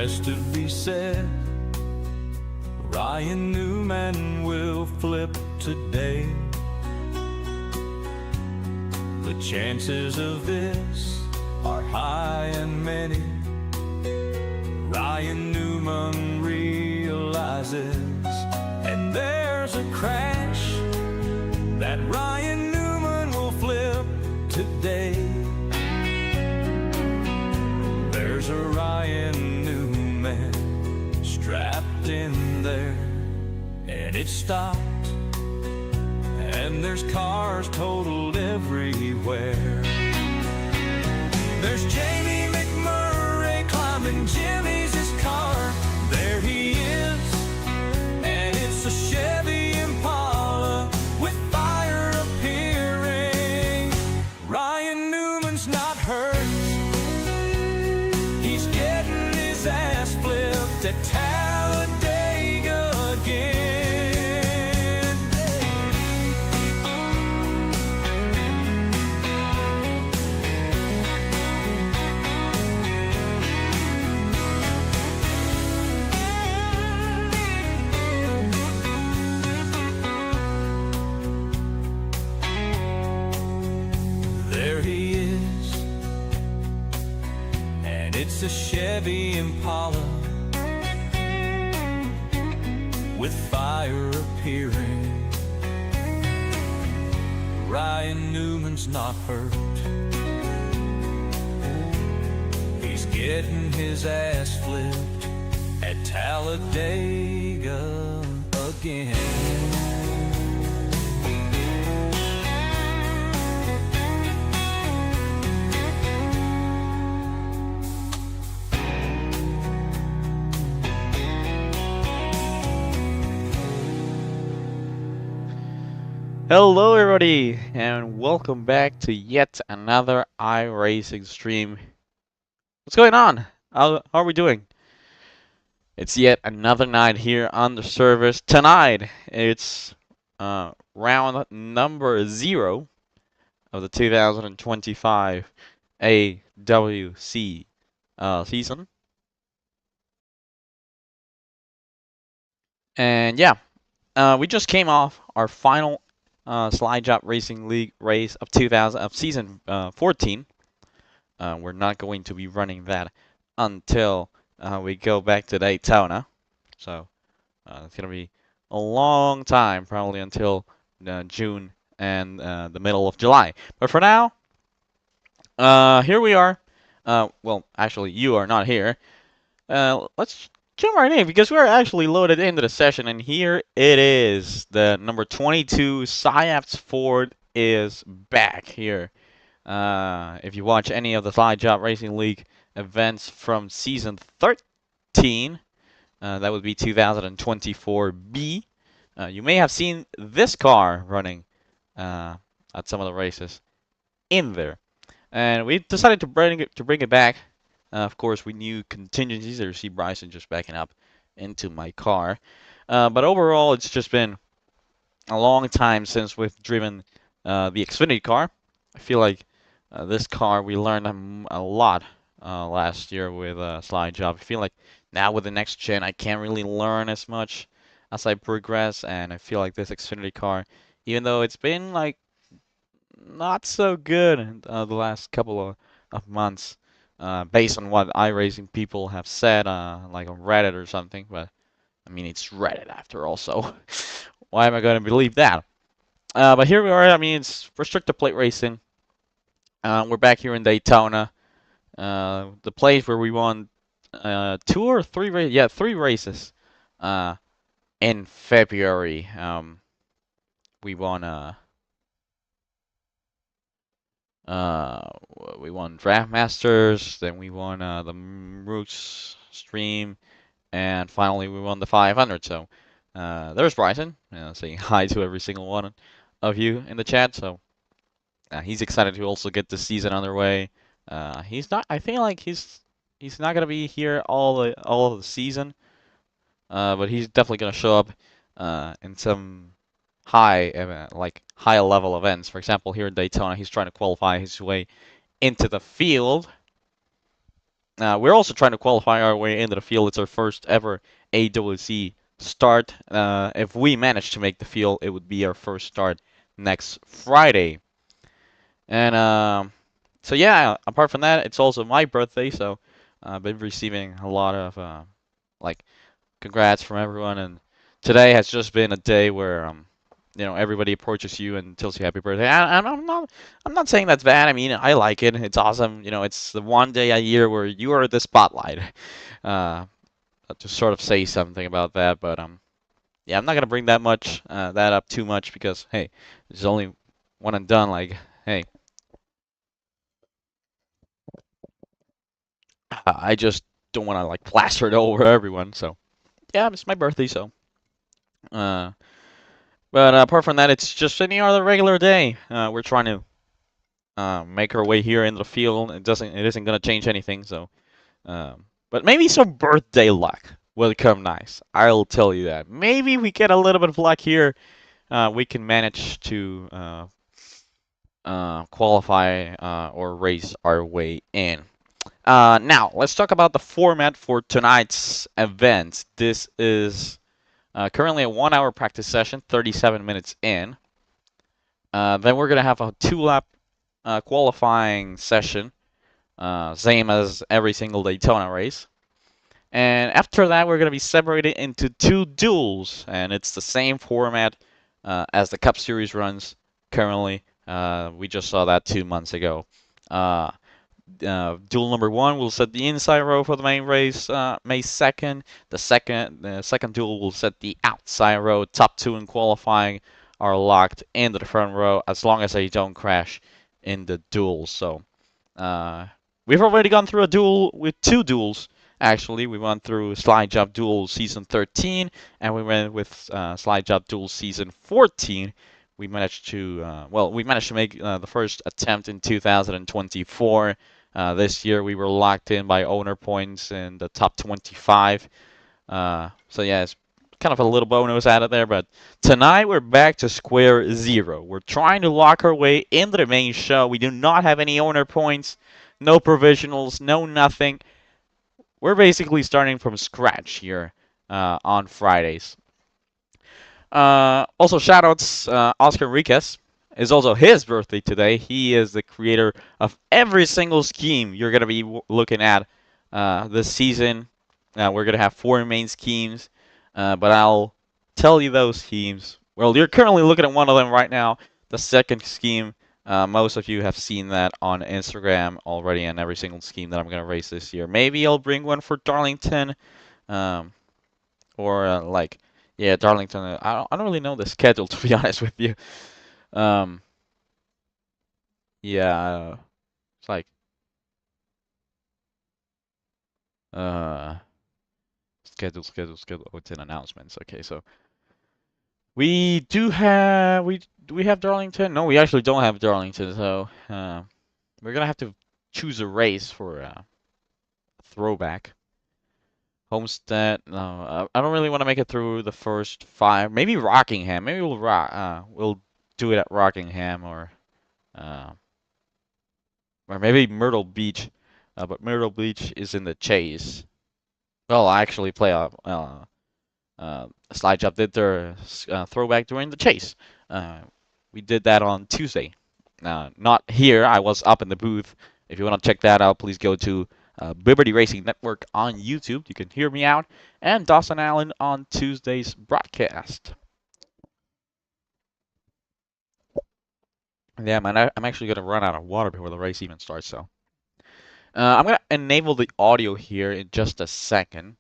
rest to be said. Ryan Newman will flip today. The chances of this are high and many. Ryan Newman realizes, and there's a crash that Ryan Newman will flip today. There's a Ryan Newman strapped in there, and it stopped, and there's cars totaled everywhere. There's Jamie McMurray climbing Jimmy's car. There he is, and it's a Chevy Impala with fire appearing. Ryan Newman's not hurt. He's getting his ass flipped at Talladega again. It's a Chevy Impala with fire appearing. Ryan Newman's not hurt. He's getting his ass flipped at Talladega again. Hello everybody, and welcome back to yet another iRacing stream. What's going on? How are we doing? It's yet another night here on the servers. Tonight, it's round number 0 of the 2025 AWC season. And yeah, we just came off our final Slide Job Racing League race of season 14. We're not going to be running that until we go back to Daytona. So it's gonna be a long time, probably until June and the middle of July. But for now, here we are. Well, actually, you are not here. Let's jump right in because we're actually loaded into the session, and here it is. The number 22 Syafts Ford is back here. If you watch any of the Slide Job Racing League events from season 13, that would be 2024B, you may have seen this car running at some of the races in there. And we decided to bring it back. Of course, we knew contingencies. There, you see Bryson just backing up into my car. But overall, it's just been a long time since we've driven the Xfinity car. I feel like this car, we learned a lot last year with Slide Job. I feel like now with the next gen, I can't really learn as much as I progress. And I feel like this Xfinity car, even though it's been like not so good the last couple of months, based on what iRacing people have said, like on Reddit or something. But I mean, it's Reddit after all, so why am I going to believe that? But here we are. I mean, it's restricted plate racing. We're back here in Daytona, the place where we won 2 or 3 races. Yeah, 3 races in February. We won. We won Draft Masters, then we won the Roots Stream, and finally we won the 500. So there's Bryson saying hi to every single one of you in the chat. So he's excited to also get the season underway. He's not. I think like he's not gonna be here all of the season, but he's definitely gonna show up in some high level events. For example, here in Daytona, he's trying to qualify his way into the field. we're also trying to qualify our way into the field. It's our first ever AWC start. If we manage to make the field, it would be our first start next Friday. And so yeah, apart from that, it's also my birthday, so I've been receiving a lot of like congrats from everyone, and today has just been a day where everybody approaches you and tells you happy birthday. And I'm not saying that's bad. I mean, I like it. It's awesome. It's the one day a year where you are the spotlight. Uh, to sort of say something about that, but yeah, I'm not gonna bring that up too much because hey, it's only one and done. Like, hey, I just don't want to like plaster it over everyone. So yeah, it's my birthday, so. Uh, but apart from that, it's just any other regular day. We're trying to make our way here in the field. It isn't gonna change anything. So, but maybe some birthday luck will come nice. I'll tell you that. Maybe we get a little bit of luck here. We can manage to qualify or race our way in. Now, let's talk about the format for tonight's event. This is currently a 1 hour practice session, 37 minutes in. Then we're going to have a 2-lap qualifying session, same as every single Daytona race. And after that, we're going to be separated into 2 duels, and it's the same format as the Cup Series runs currently. We just saw that 2 months ago. Duel number 1 will set the inside row for the main race, May 2nd. The second duel will set the outside row. Top 2 in qualifying are locked into the front row as long as they don't crash in the duel. So we've already gone through a duel with 2 duels. Actually, we went through Slide Job Duel Season 13, and we went with Slide Job Duel Season 14. We managed to make the first attempt in 2024. This year we were locked in by owner points in the top 25. So yeah, it's kind of a little bonus out of there. But tonight we're back to square zero. We're trying to lock our way into the main show. We do not have any owner points, no provisionals, no nothing. We're basically starting from scratch here on Fridays. Also, shoutouts, Oscar Enriquez. It's also his birthday today. He is the creator of every single scheme you're going to be looking at this season. We're going to have 4 main schemes, but I'll tell you those schemes. Well, you're currently looking at one of them right now. The second scheme, most of you have seen that on Instagram already, and every single scheme that I'm going to race this year. Maybe I'll bring one for Darlington, or yeah, Darlington. I don't really know the schedule, to be honest with you. Um, yeah, it's like uh, schedule. Oh, it's in announcements. Okay, so we have Darlington. No, we actually don't have Darlington. So we're gonna have to choose a race for throwback. Homestead. No, I don't really want to make it through the first 5. Maybe Rockingham. Maybe we'll do it at Rockingham uh, or maybe Myrtle Beach. But Myrtle Beach is in the chase. Well, I actually play Slide Job did their throwback during the chase. We did that on Tuesday. Not here. I was up in the booth. If you want to check that out, please go to Liberty Racing Network on YouTube. You can hear me out. And Dawson Allen on Tuesday's broadcast. Yeah, man, I'm actually going to run out of water before the race even starts, so. I'm going to enable the audio here in just a second.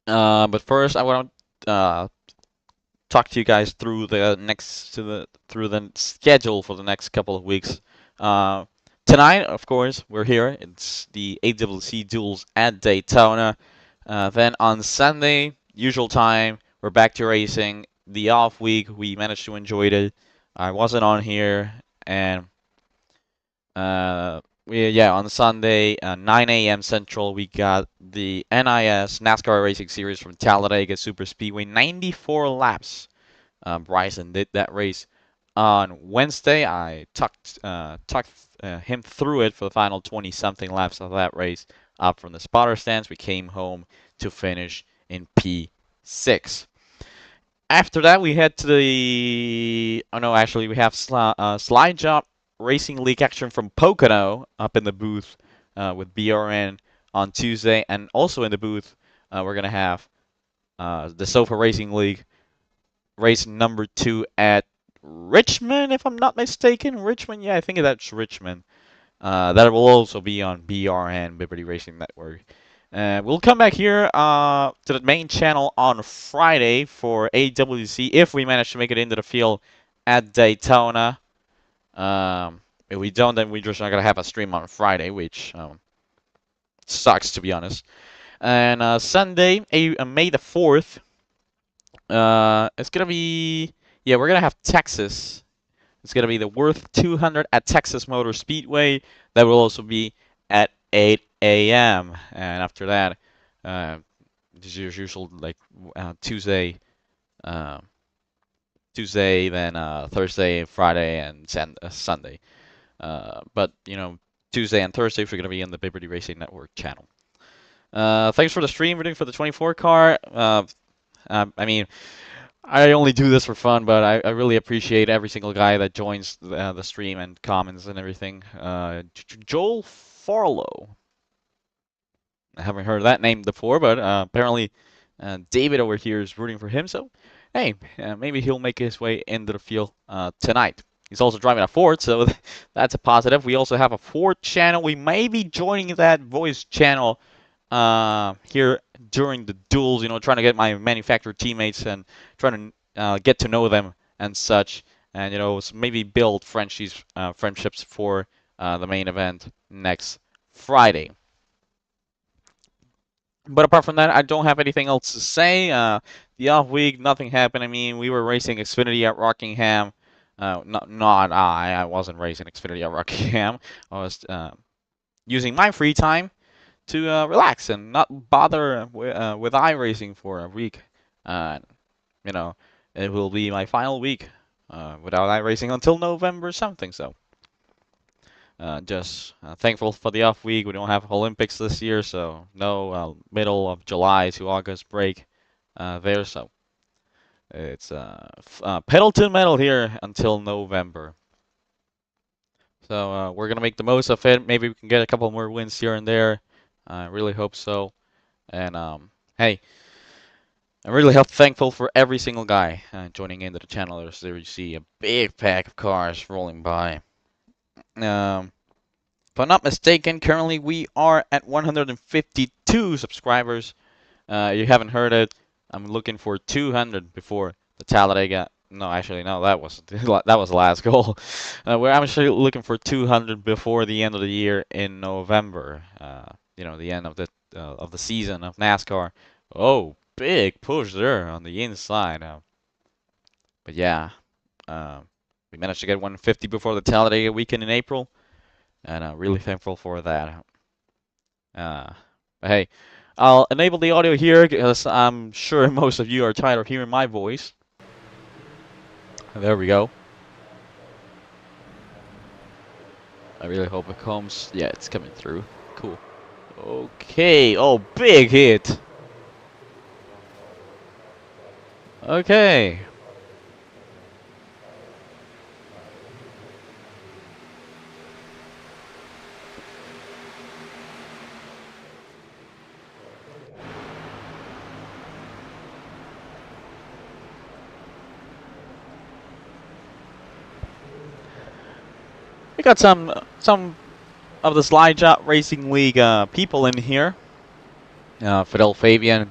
But first, I want to talk to you guys through the schedule for the next couple of weeks. Tonight, of course, we're here. It's the AWC Duels at Daytona. Then on Sunday, usual time, we're back to racing. The off week, we managed to enjoy it. I wasn't on here, and on Sunday, 9 a.m. Central, we got the NIS NASCAR Racing Series from Talladega Super Speedway, 94 laps. Bryson did that race On Wednesday, I talked him through it for the final 20-something laps of that race. Up from the spotter stands, we came home to finish in P6. After that, we head to the. Oh no, actually, we have Slide Job Racing League action from Pocono up in the booth with BRN on Tuesday, and also in the booth, we're gonna have the Sofa Racing League race number 2 at Richmond, if I'm not mistaken. Richmond, yeah, I think that's Richmond. That will also be on BRN, Liberty Racing Network. We'll come back here to the main channel on Friday for AWC if we manage to make it into the field at Daytona. If we don't, then we're just not gonna have a stream on Friday, which sucks to be honest. And Sunday, May the 4th, it's gonna be we're gonna have Texas. It's going to be the Worth 200 at Texas Motor Speedway. That will also be at 8 a.m. And after that, this is usual like Tuesday, then Thursday, Friday, and Sunday. But you know, Tuesday and Thursday we're going to be in the Liberty Racing Network channel. Thanks for the stream we're doing for the 24 car. I mean, I only do this for fun, but I really appreciate every single guy that joins the stream and comments and everything. Joel Farlow. I haven't heard that name before, but apparently David over here is rooting for him. So, hey, maybe he'll make his way into the field tonight. He's also driving a Ford, so that's a positive. We also have a Ford channel. We may be joining that voice channel here during the duels, you know, trying to get my manufacturer teammates and trying to get to know them and such, and you know, maybe build friendships for the main event next Friday. But apart from that, I don't have anything else to say. The off week, nothing happened. I mean, we were racing Xfinity at Rockingham. Not I wasn't racing Xfinity at Rockingham. I was using my free time to relax and not bother with iRacing for a week. You know, it will be my final week without iRacing until November something. So just thankful for the off week. We don't have Olympics this year, so no middle of July to August break there. So it's pedal to the metal here until November. So we're gonna make the most of it. Maybe we can get a couple more wins here and there. I really hope so. And hey, I'm really thankful for every single guy joining into the channel. There you see a big pack of cars rolling by. If I'm not mistaken, currently we are at 152 subscribers. You haven't heard it. I'm looking for 200 before the Talladega. No, actually, no, that was the last goal. We're actually looking for 200 before the end of the year in November. You know, the end of the season of NASCAR. Oh, big push there on the inside. But yeah, we managed to get 150 before the Talladega weekend in April, and I'm really thankful for that. But hey, I'll enable the audio here because I'm sure most of you are tired of hearing my voice. There we go. I really hope it comes. Yeah, it's coming through. Cool. Okay. Oh, big hit. Okay. We got some of the Slide Shot Racing League people in here. Fidel Fabian,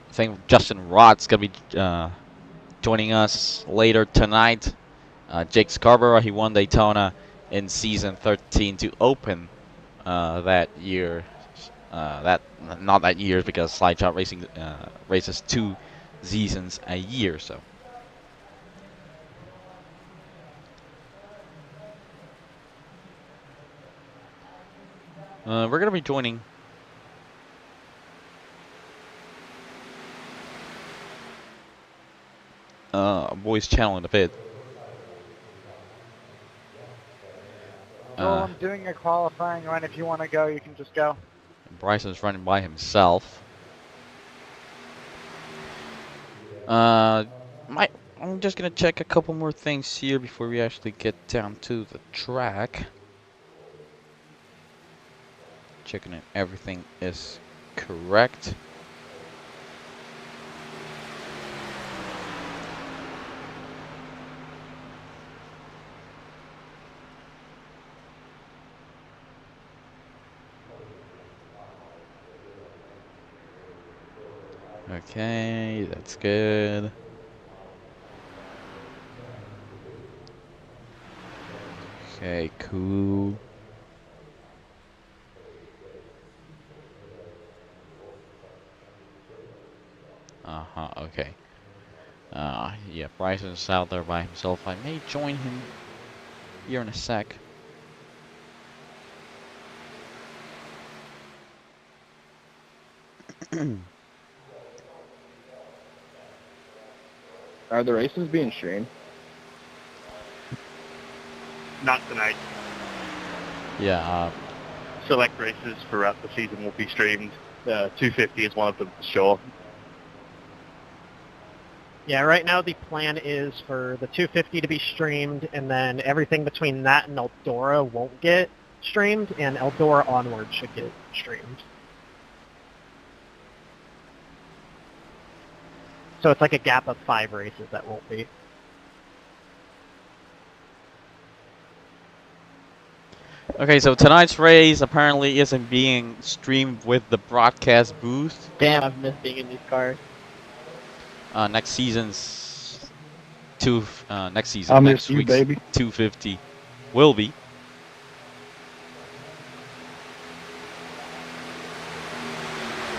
I think Justin Rott's gonna be joining us later tonight. Jake Scarborough, he won Daytona in season 13 to open that year. Not that year because Slide Shot Racing races 2 seasons a year, so. We're gonna be joining a voice channel in a bit. Cole, I'm doing a qualifying run. If you want to go, you can just go. Bryson's running by himself. I'm just gonna check a couple more things here before we actually get down to the track. Checking if everything is correct. Okay, that's good. Okay, cool. Uh-huh, okay. Yeah, Bryson's out there by himself. I may join him here in a sec. Are the races being streamed? Not tonight. Yeah, Select races throughout the season will be streamed. 250 is one of them for sure. Yeah, right now the plan is for the 250 to be streamed, and then everything between that and Eldora won't get streamed, and Eldora onward should get streamed. So it's like a gap of 5 races that won't be. Okay, so tonight's race apparently isn't being streamed with the broadcast booth. Damn, I've missed being in these cars. Next season's next season, I'll next miss you, week's baby. 250 will be.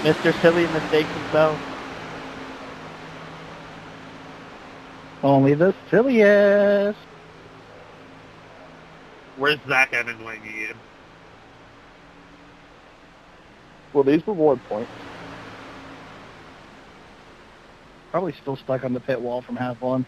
Mr. Silly mistakes himself. Only the silliest. Where's Zach Evans when you need him? Well, these reward points. Probably still stuck on the pit wall from half one.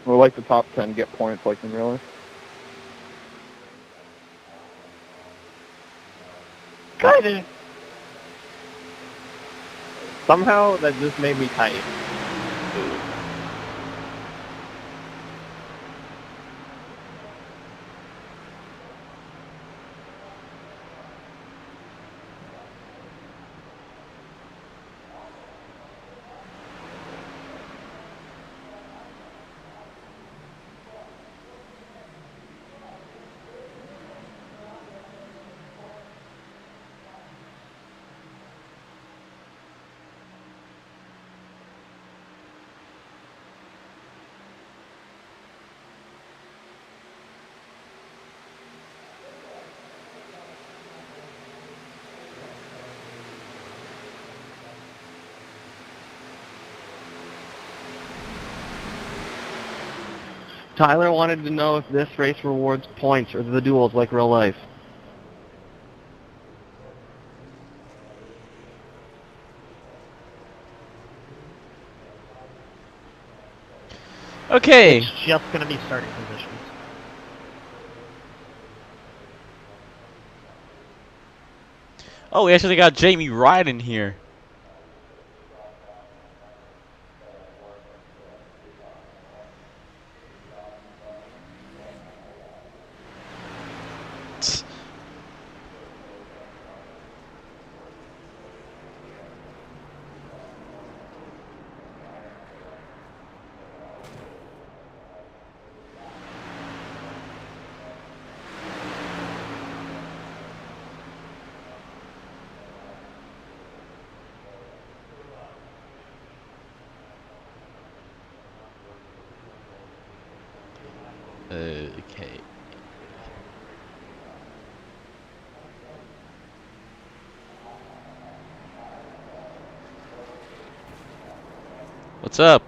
We're like the top 10 get points like in real life. Kinda. Somehow that just made me tight. Tyler wanted to know if this race rewards points or the duels like real life. Okay. It's just going to be starting positions. Oh, we actually got Jamie Wright in here. Okay. What's up?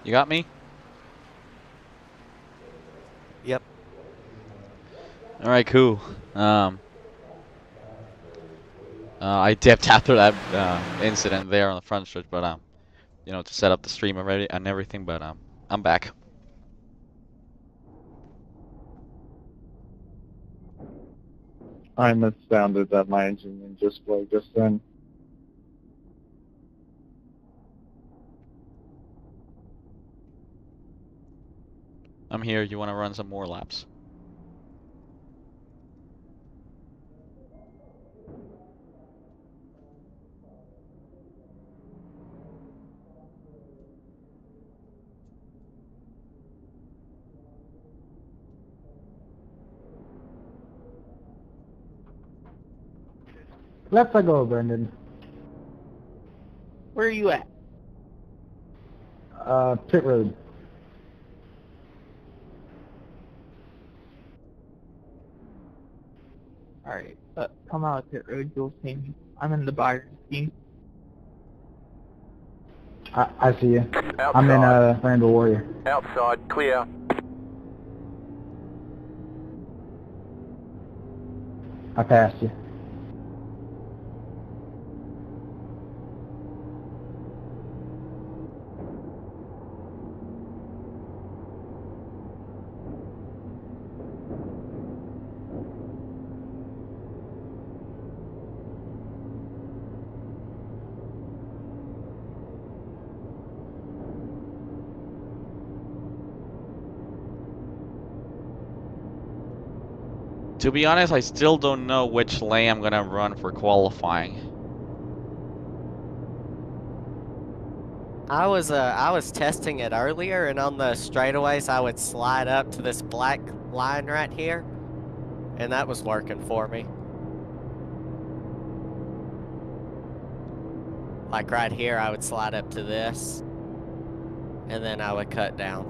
You got me? Yep. All right, cool. I dipped after that incident there on the front stretch, but you know, to set up the stream already and everything. But I'm back. I missounded that my engine display just then. I'm here. You want to run some more laps? Let's go, Brendan. Where are you at? Pit road. Alright, come out pit road, you'll see me. I'm in the buyer scheme. I see you. Outside. I'm in Randall Warrior. Outside, clear. I passed you. To be honest, I still don't know which lane I'm gonna run for qualifying. I was testing it earlier, and on the straightaways I would slide up to this black line right here, and that was working for me. Like right here, I would slide up to this, and then I would cut down.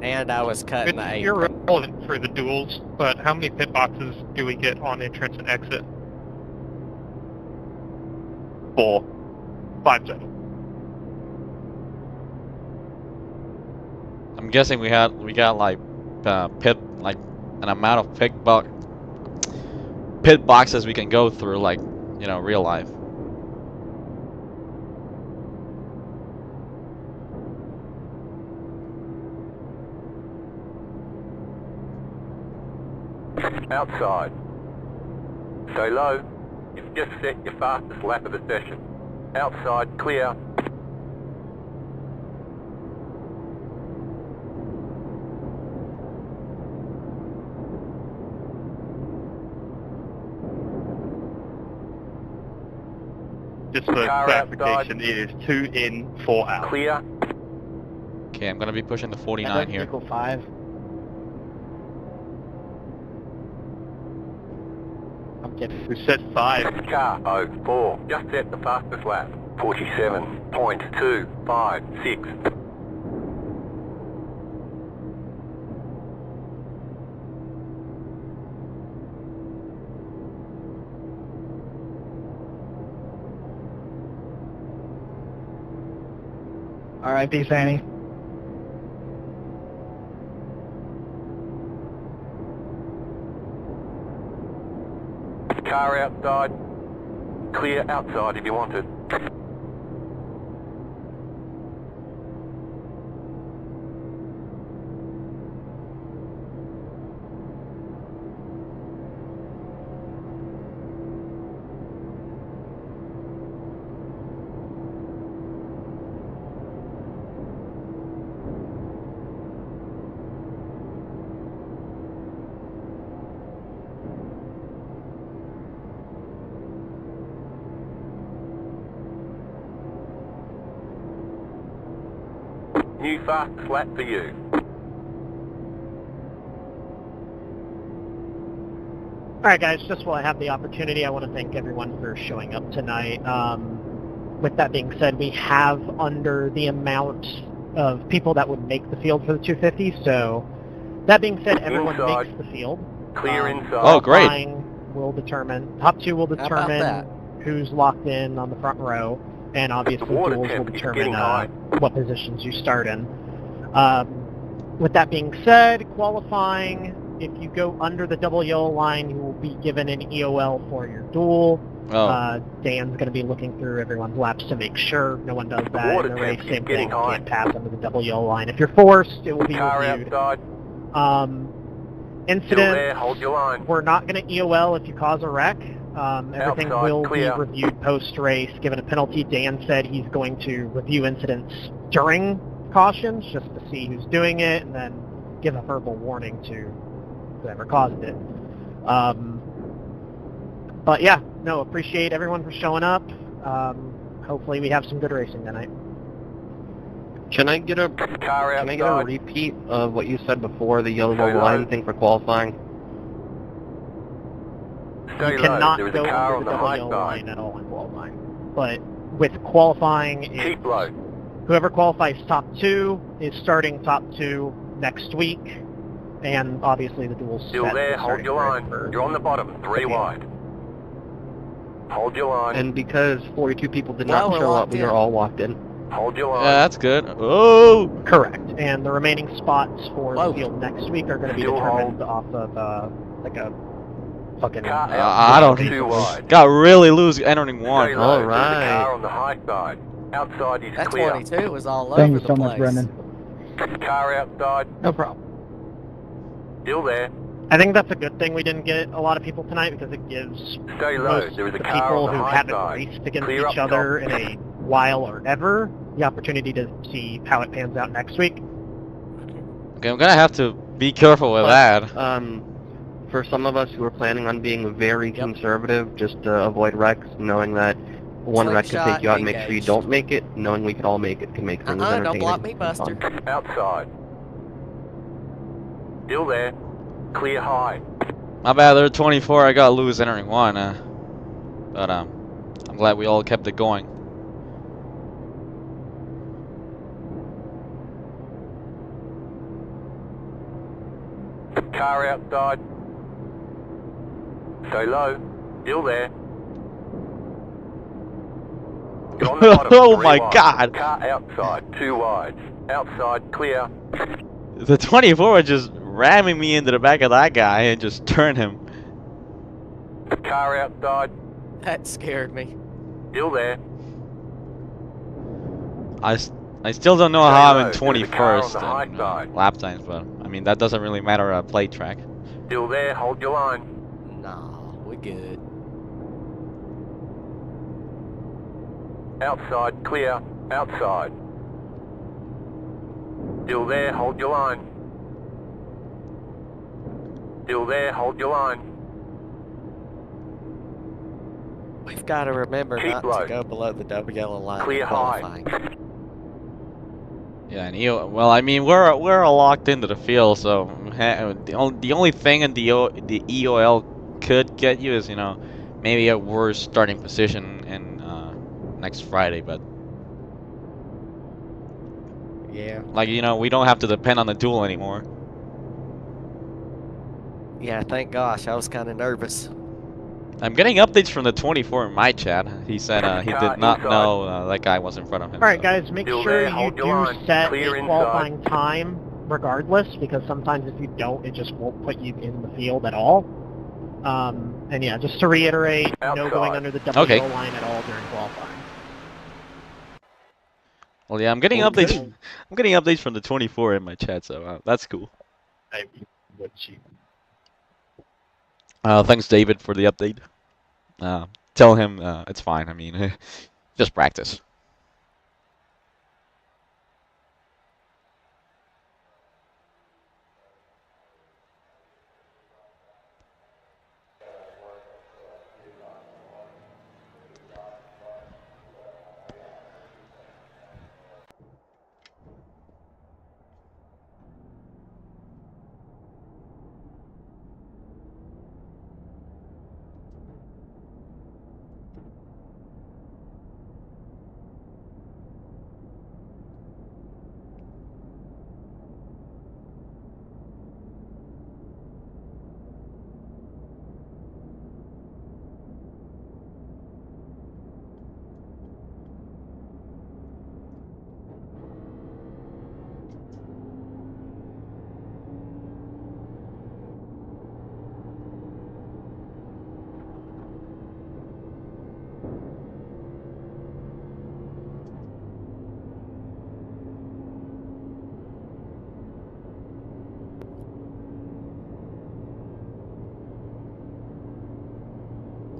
And I was cutting the apron. You're relevant for the duels, but how many pit boxes do we get on entrance and exit? 4. 5 total. I'm guessing we got like an amount of pit boxes we can go through, like, you know, real life. Outside. Stay low. You've just set your fastest lap of the session. Outside, clear. Just for clarification, it is 2 in, 4 out. Clear. Okay, I'm gonna be pushing the 49 here. Vehicle 5. I'm getting. We set 5. Car 04. Just set the fastest lap. 47.256. Alright, peace, Annie. Car outside. Clear outside if you want it. New fastest lap for you. Alright guys, just while I have the opportunity, I want to thank everyone for showing up tonight. With that being said, we have under the amount of people that would make the field for the 250, so that being said, everyone Inside. makes the field. Clear inside. Oh, great. Top 2 will determine How about that? who's locked in on the front row, and obviously The water duels will temp is determine getting high. what positions you start in. With that being said, qualifying, if you go under the double yellow line, you will be given an EOL for your duel. Oh. Dan's going to be looking through everyone's laps to make sure no one does The that water in the race. temp is Same getting thing, high. can't pass under the double yellow line. If you're forced, it will be Car reviewed. outside. Still there, hold Incidents, your line. we're not going to EOL if you cause a wreck. Everything Outside, will clear. be reviewed post-race, given a penalty. Dan said he's going to review incidents during cautions just to see who's doing it and then give a verbal warning to whoever caused it. But yeah, no, appreciate everyone for showing up. Hopefully we have some good racing tonight. Can I get a Car Can I get a outside. repeat of what you said before, the yellow Stay low. line thing for qualifying? Stay You low. cannot There is go a car under on the the double high yellow side. line at all in qualifying. But with qualifying, Keep low. whoever qualifies top 2 is starting top 2 next week, and obviously the duel's Still set there, for hold starting your right line. for You're on the bottom, 3 field. wide. Hold your line. And because 42 people did Well, not we're show up, locked we in. are all locked in. Hold your line. Yeah, that's good. Oh! Correct. And the remaining spots for Whoa. the field next week are going to be Still determined off of like a fucking. Car I don't too wide. Got really loose entering Stay one. low. All There's a right. car on the high side. Outside is That clear. 22 was all Thank over you the so place. much, Brendan. Car outside. No problem. Still there. I think that's a good thing we didn't get a lot of people tonight because it gives Stay low. most There is of a the car people on the who high haven't side. raced against Clear each up other top. in a while or ever the opportunity to see how it pans out next week. Okay, I'm gonna have to be careful with that. For some of us who are planning on being very conservative, just to avoid wrecks, knowing that one wreck could Slingshot take you out and make sure you engaged. don't make it, knowing we could all make it can make things entertaining. Don't block me, and Buster. fun. Outside. Still there. Clear high. My bad, there are 24. I got loose entering one. But I'm glad we all kept it going. Car outside. Stay low. Still there. You're on the bottom, Oh 3 my wide. God. Car outside. 2 wide. Outside clear. The 24 was just ramming me into the back of that guy and just turned him. Car outside. That scared me. Still there. I still don't know Stay how low. I'm in There's a car on 21st the high in side. lap times, but I mean that doesn't really matter at play track. Still there. Hold your line. Nah, we good. Outside clear. Outside. Still there. Hold your line. Still there. Hold your line. We've got to remember Keep not low. to go below the double yellow line. Clear in high. qualifying. Yeah, and well, I mean we're all locked into the field, so the only thing in the EOL could get you is maybe a worse starting position in next Friday, but Yeah. like we don't have to depend on the duel anymore. Yeah, thank gosh. I was kind of nervous. I'm getting updates from the 24 in my chat. He said he Car did not inside. know that guy was in front of him. All right, so. guys, make Still sure there, you hold your do line. set Clear a inside. qualifying time regardless, because sometimes if you don't, it just won't put you in the field at all. And yeah, just to reiterate, no Outside. going under the double Okay. yellow line at all during qualifying. Well, yeah, I'm getting Okay. updates. I'm getting updates from the 24 in my chat, so that's cool. Thanks, David, for the update. Tell him it's fine. I mean, just practice.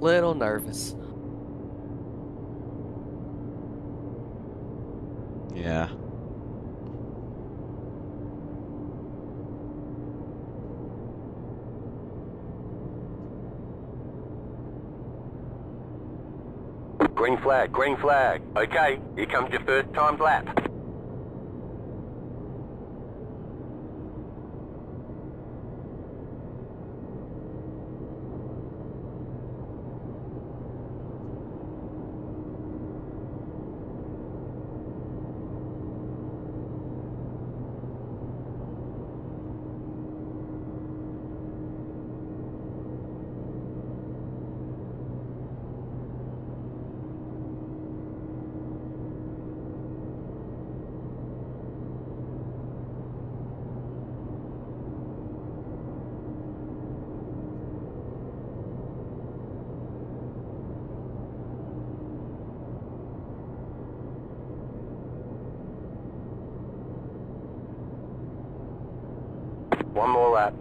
Little nervous. Yeah. Green flag, green flag. Okay, here comes your first timed lap. One more lap.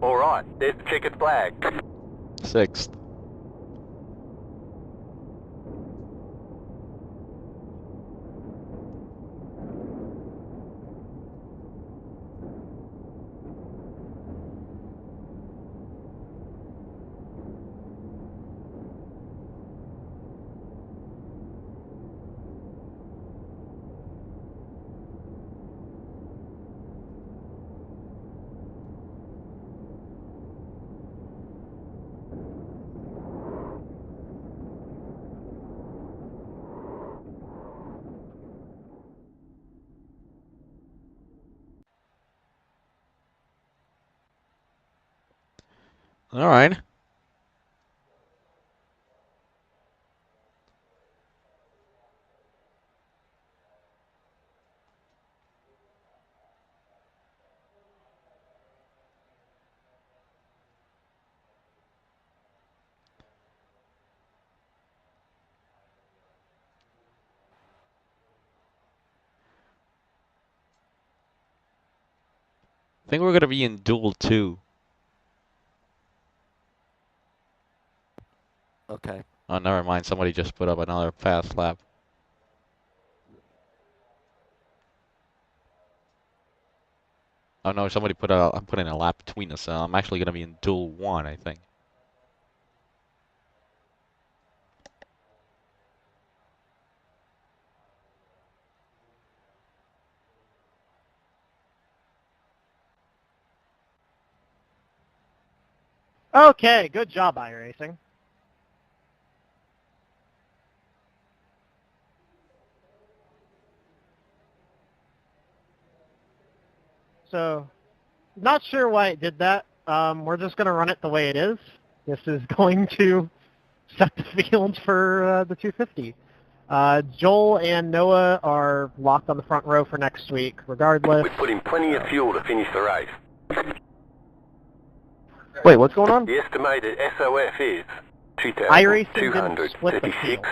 All right, there's the checkered flag. 6th. All right. I think we're going to be in duel 2. Okay. Oh, never mind. Somebody just put up another fast lap. Oh no, somebody put in a lap between us. I'm actually going to be in duel 1, I think. Okay, good job, iRacing. So, not sure why it did that. We're just going to run it the way it is. This is going to set the field for the 250. Joel and Noah are locked on the front row for next week, regardless. We've put in plenty of fuel to finish the race. Wait, what's going on? The estimated SOF is iRacing didn't split the 2,236.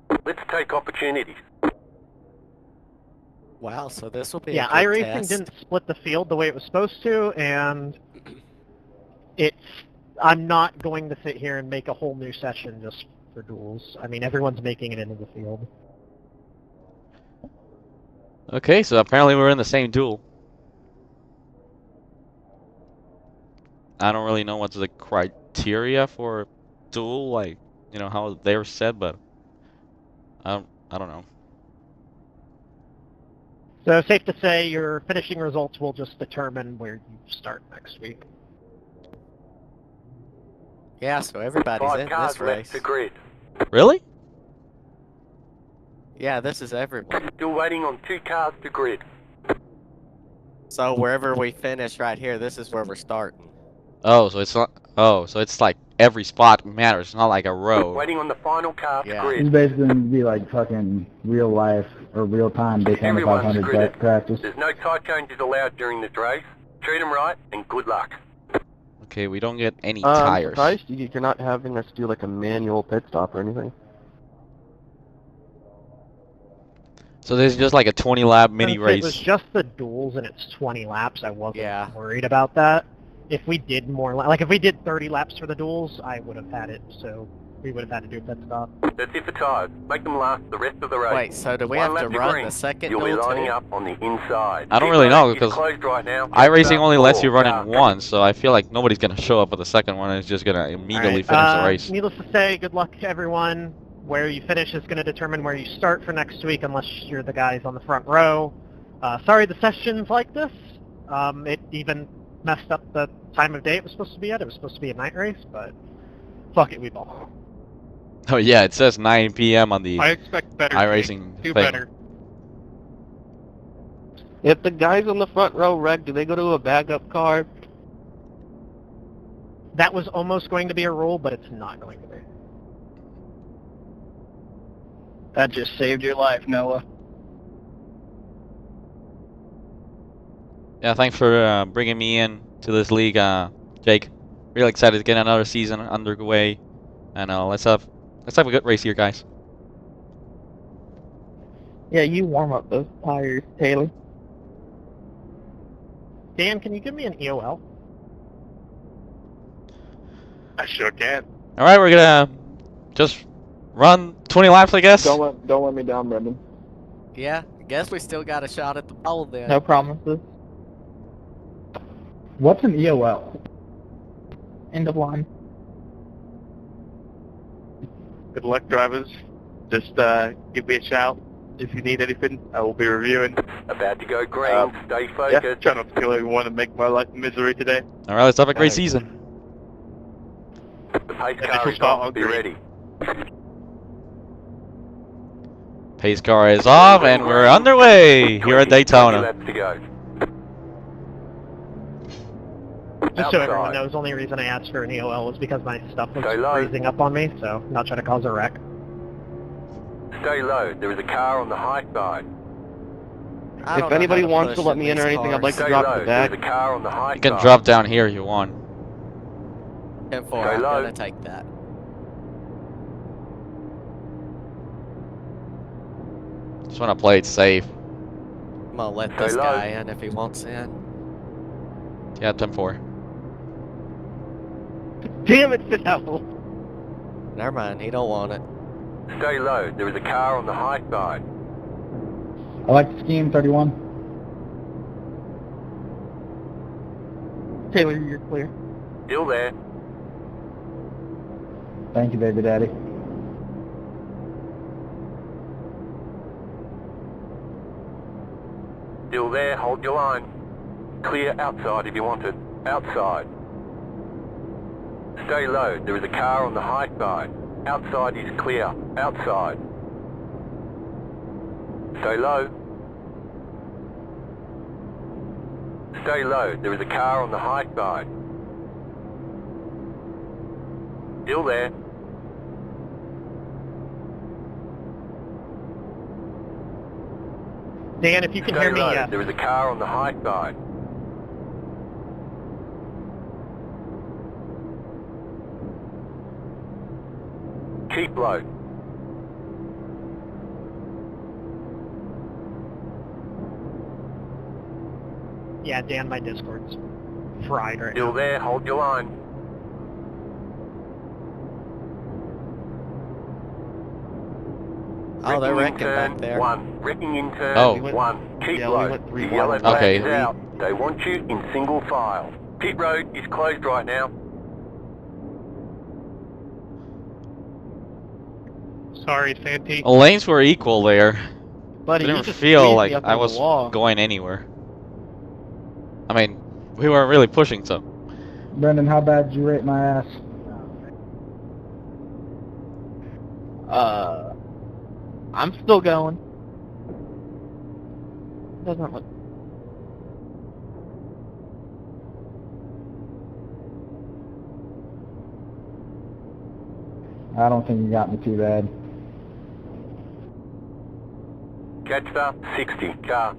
field. Let's take opportunities. Wow, so this will be Yeah, a good iRacing test. didn't split the field the way it was supposed to, and I'm not going to sit here and make a whole new session just for duels. I mean, everyone's making it into the field. Okay, so apparently we're in the same duel. I don't really know what's the criteria for duel. Like, you know, how they're set, but I don't know. So safe to say your finishing results will just determine where you start next week. Yeah, so everybody's 5 in cars this left race. to grid. Really? Yeah, this is everyone. Still waiting on 2 cars to grid. So wherever we finish right here, this is where we're starting. Oh, so it's not. Oh, so it's like every spot matters. It's not like a row. Waiting on the final car to Yeah. grid. It's basically going to be like fucking real life or real time Daytona Everyone's 500 gridded. practice. There's no tire changes allowed during this race. Treat them right and good luck. Okay, we don't get any I'm tires. surprised you're not having us do like a manual pit stop or anything. So this is just like a 20-lap mini Since race. it was just the duels and it's 20 laps, I wasn't Yeah. worried about that. If we did more, like if we did 30 laps for the duels, I would have had it, so we would have had to do a pit stop. That's it for tires. Make them last the rest of the race. Wait, so do we One have to lap run green. the second You'll be duel lining too? up on the inside. I don't Pit really know, road is because closed right now. iRacing only lets you run in Car. one, so I feel like nobody's gonna show up for the second one. It's just gonna immediately Alright, finish the race. Needless to say, good luck to everyone. Where you finish is going to determine where you start for next week, unless you're the guys on the front row. Sorry the session's like this. It even messed up the time of day it was supposed to be at. It was supposed to be a night race, but fuck it, we ball. Oh yeah, it says 9 p.m. on the I expect better. iRacing Do thing. better. If the guys on the front row wreck, do they go to a backup car? That was almost going to be a rule, but it's not going to be. That just saved your life, Noah. Yeah, thanks for bringing me in to this league, Jake. Really excited to get another season underway, and let's have a good race here, guys. Yeah, you warm up those tires, Taylor. Dan, can you give me an EOL? I sure can. All right, we're gonna just run 20 laps, I guess. Don't let me down, Brendan. Yeah, I guess we still got a shot at the pole then. No promises. What's an EOL? End of line. Good luck, drivers. Just give me a shout if you need anything. I will be reviewing. About to go green. Stay Yeah, focused. try not to kill everyone and make my life a misery today. All right, let's have a great season. The pace Initial car is start off. on Be green. ready. Pace car is off, and we're underway here at 20 Daytona. laps to go. Just so everyone Outside. knows, the only reason I asked for an EOL was because my stuff was Stay low. freezing up on me, so I'm not trying to cause a wreck. Stay low. There is a car on the high side. I don't If know anybody how to wants to push let in me in or these anything, I'd like to Stay drop low. the There back. is a car on the high You can side. drop down here if you want. 10-4, Stay I'm low. gonna take that. Just want to play it safe. I'm gonna let Stay this low. guy in if he wants in. Yeah, 10-4. Damn it, Fidel! Never mind, he don't want it. Stay low. There is a car on the high side. I like the scheme, 31. Taylor, you're clear. Still there. Thank you, baby daddy. Still there. Hold your line. Clear outside if you want it. Outside. Stay low. There is a car on the high side. Outside is clear. Outside. Stay low. Stay low. There is a car on the high side. Still there. Dan, if you can Stay hear me, low. yes. There is a car on the high side. Keep low. Yeah, Dan, my Discord's fried right Still now. there. Hold your line. Oh, they're Wrecking in wrecking back turn there. one. Wrecking in turn Oh. one. Keep yeah, we low. went 3 The yellow wide. flag Okay. is out. They want you in single file. Pit road is closed right now. Sorry, Santee. The lanes were equal there. Buddy, It you didn't just feel squeezed like me up I on the was wall. going anywhere. I mean, we weren't really pushing, so. Brendan, how bad did you rate my ass? I'm still going. Doesn't look. I don't think you got me too bad. Catch 60, car.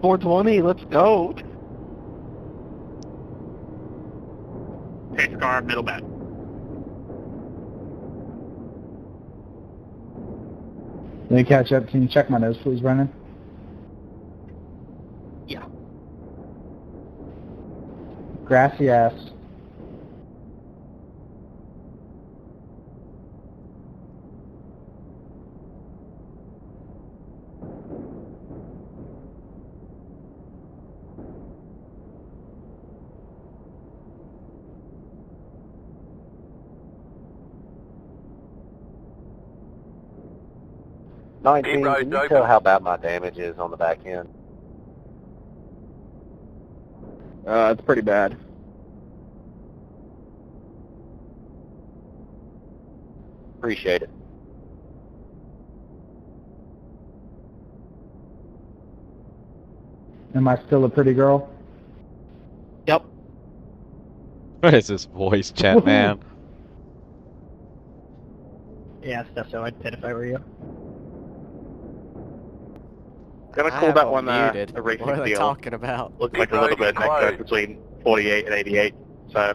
.420, let's go. Pace car, middle back. Let me catch up. Can you check my nose, please, Brendan? Yeah. Grassy ass. Keep roads open. how bad my damage is on the back end? It's pretty bad. Appreciate it. Am I still a pretty girl? Yep. What is this voice chat, man? Yeah, stuff so I'd pit if I were you. Gonna I call have that them one muted. a racing What are they deal. talking about? Looks like a little bit of neck Close. between 48 and 88. So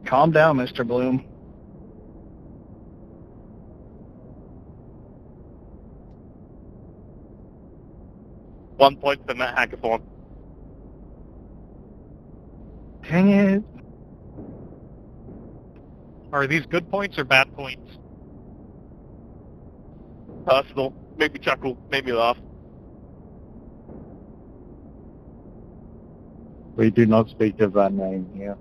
Calm down, Mr. Bloom. one point for Matt Hackathorn. Dang it. Are these good points or bad points? Personal. Made me chuckle. Made me laugh. We do not speak of that name here.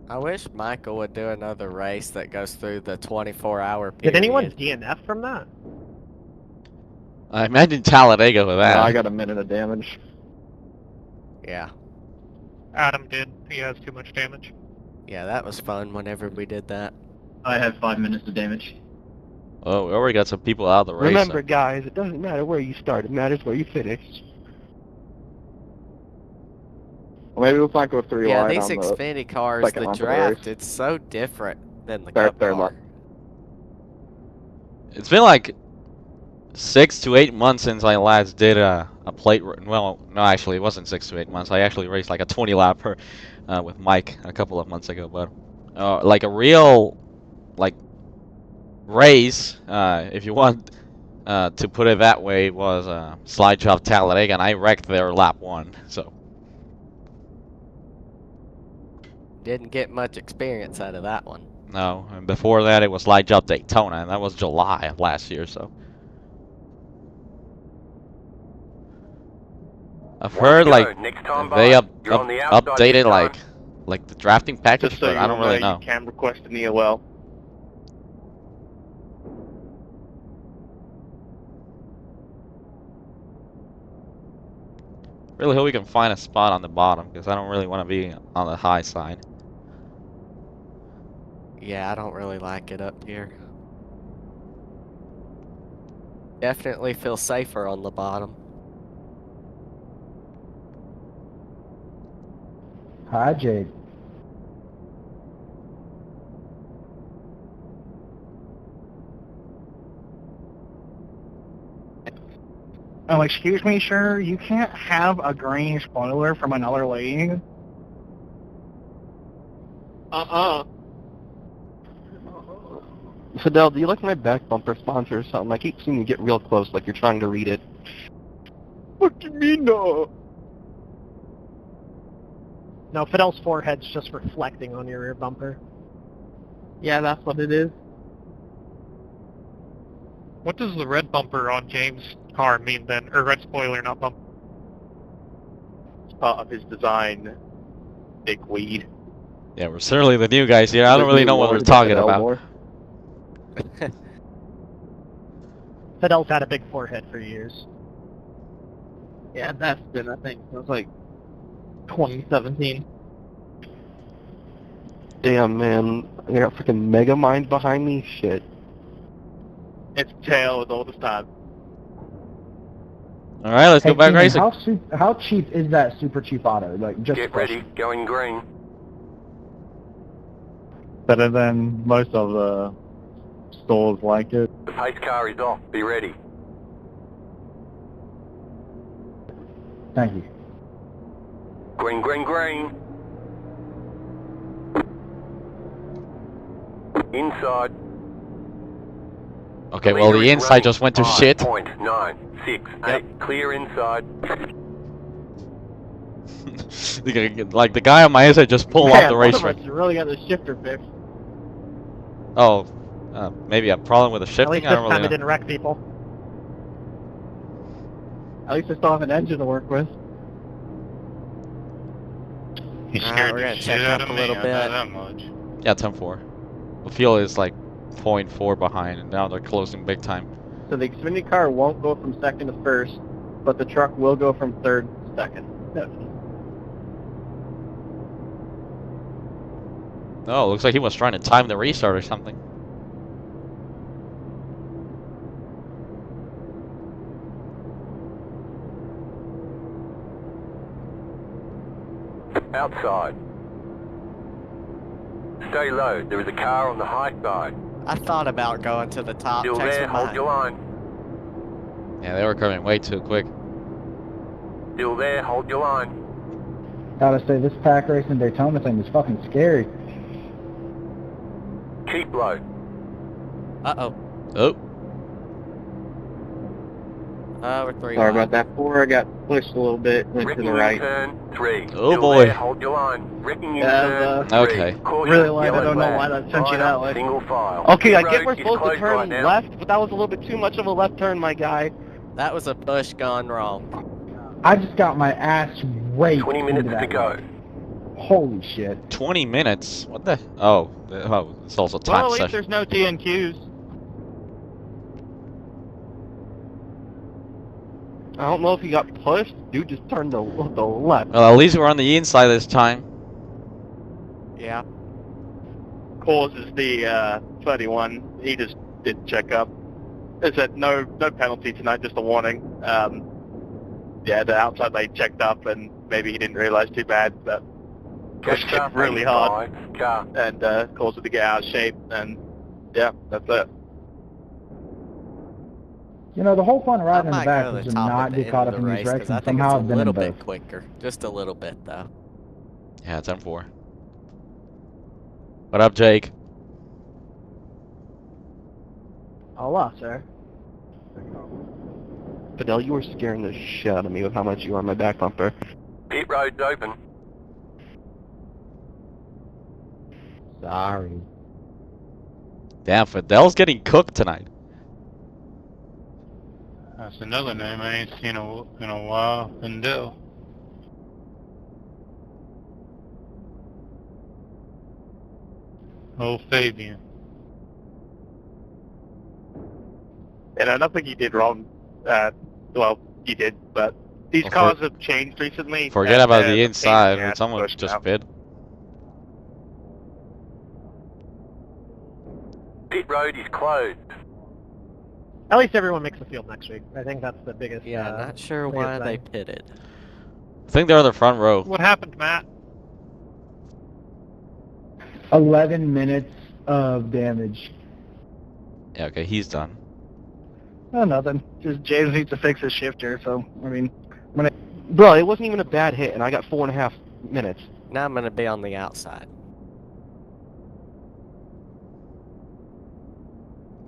I wish Michael would do another race that goes through the 24-hour period. Did anyone DNF from that? I imagine Talladega with that. I got a minute of damage. Yeah. Adam did. He has too much damage. Yeah, that was fun whenever we did that. I have 5 minutes of damage. Oh, we already got some people out of the race. Remember, guys, it doesn't matter where you start. It matters where you finish. Well, maybe we'll find go 3 Yeah, wide these on the Xfinity cars, second the lap of the draft, race. it's so different than the Third Cup car. lap. It's been like 6 to 8 months since I last did a plate. Well, no, actually, it wasn't 6 to 8 months. I actually raced like a 20 lapper with Mike a couple of months ago. But like a real like race, if you want to put it that way, was Slide Job Talladega, and I wrecked their lap 1. So Didn't get much experience out of that one. no, and before that it was Slide Job Daytona, and that was July of last year. So I've heard like Next time they by, you're on the outside updated this time. like the drafting package, Just so but you I don't really know. You can request an EOL. Really hope we can find a spot on the bottom, because I don't really want to be on the high side. Yeah, I don't really like it up here. Definitely feel safer on the bottom. Hi, Jake. Oh, excuse me, sir. You can't have a green spoiler from another league. Fidel, do you like my back bumper sponsor or something? I keep seeing you get real close, like you're trying to read it. What do you mean no? No, Fidel's forehead's just reflecting on your rear bumper. Yeah, that's what it is. What does the red bumper on James' car mean then? Or red spoiler, not bumper. It's part of his design. Big weed. Yeah, we're certainly the new guys here. I don't really know what we're talking about. Fidel's had a big forehead for years. Yeah, that's been, I think, it was like 2017. Damn, man. I got freaking Mega Mind behind me. Shit. It's tail with all this time. All right, let's Hey, go back Keenan, racing. how cheap is that super cheap auto? Like, just Get ready, going green. Better than most of the stores like it. The pace car is off, be ready. Thank you. Green, green, green. Inside. Okay, well, the inside just went to shit. 5.968. Clear inside. Like, the guy on my inside just pulled off the racetrack. You really got the shifter fixed. Oh, maybe a problem with the At shifting? least I this don't time really it know. didn't wreck people. At least I still have an engine to work with. He Alright, scared we're the gonna shit check out up of a little me, I bit. know that much. Yeah, 10-4. The fuel is like 0.4 behind, and now they're closing big time. So the Xfinity car won't go from second to first, but the truck will go from third to second. Oh, looks like he was trying to time the restart or something. Outside. Stay low, there is a car on the high side. I thought about going to the top. Still checks there, with hold mine. your line. Yeah, they were coming way too quick. Still there, hold your line. Gotta say, this pack racing Daytona thing is fucking scary. Keep low. Uh-oh. Oh. We're 3 Sorry wide. about that. 4 got pushed a little bit, went to Wrecking the right. turn 3. Oh, Still boy. There, hold your line. Wrecking in Yeah, turn 3. Okay. Caution, Really light, I yellow don't know flag. why that sent you Line that up, way. Single file. Okay, I Pit get we're road is supposed to closed turn right now. left, but that was a little bit too much of a left turn, my guy. That was a push gone wrong. I just got my ass raped 20 minutes into that to go. way. Holy shit. 20 minutes? What the? Oh, it's also time Well, at least session. there's no TNQs. I don't know if he got pushed. Dude just turned the left. Well, at least we're on the inside this time. Yeah. Causes the 31. He just did check up. It said no penalty tonight, just a warning. Yeah, the outside lane checked up, and maybe he didn't realize too bad, but pushed him really hard and caused it to get out of shape. And yeah, that's it. You know, the whole fun of I riding in the might back go to is the to top not at the get end caught of up the in race these wrecks, because I and think somehow it's I've a been in little both. bit quicker. Just a little bit, though. Yeah, 10-4. What up, Jake? Allah, sir. Fidel, you were scaring the shit out of me with how much you were on my back bumper. Pit road's open. Sorry. Damn, Fidel's getting cooked tonight. That's another name I ain't seen in a while. Findel. Oh, Fabian. And I don't think he did wrong. Well, he did, but these Well, cars have changed recently. Forget and, about the pain in inside. ass Someone pushed just out. bid. Pit road is closed. At least everyone makes the field next week. I think that's the biggest. Yeah, not sure biggest why they thing. pitted. I think they're on the front row. What happened, Matt? 11 minutes of damage. Yeah, okay, he's done. Oh, nothing. Just James needs to fix his shifter, so, I mean, Bro, it wasn't even a bad hit, and I got 4.5 minutes. Now I'm going to be on the outside.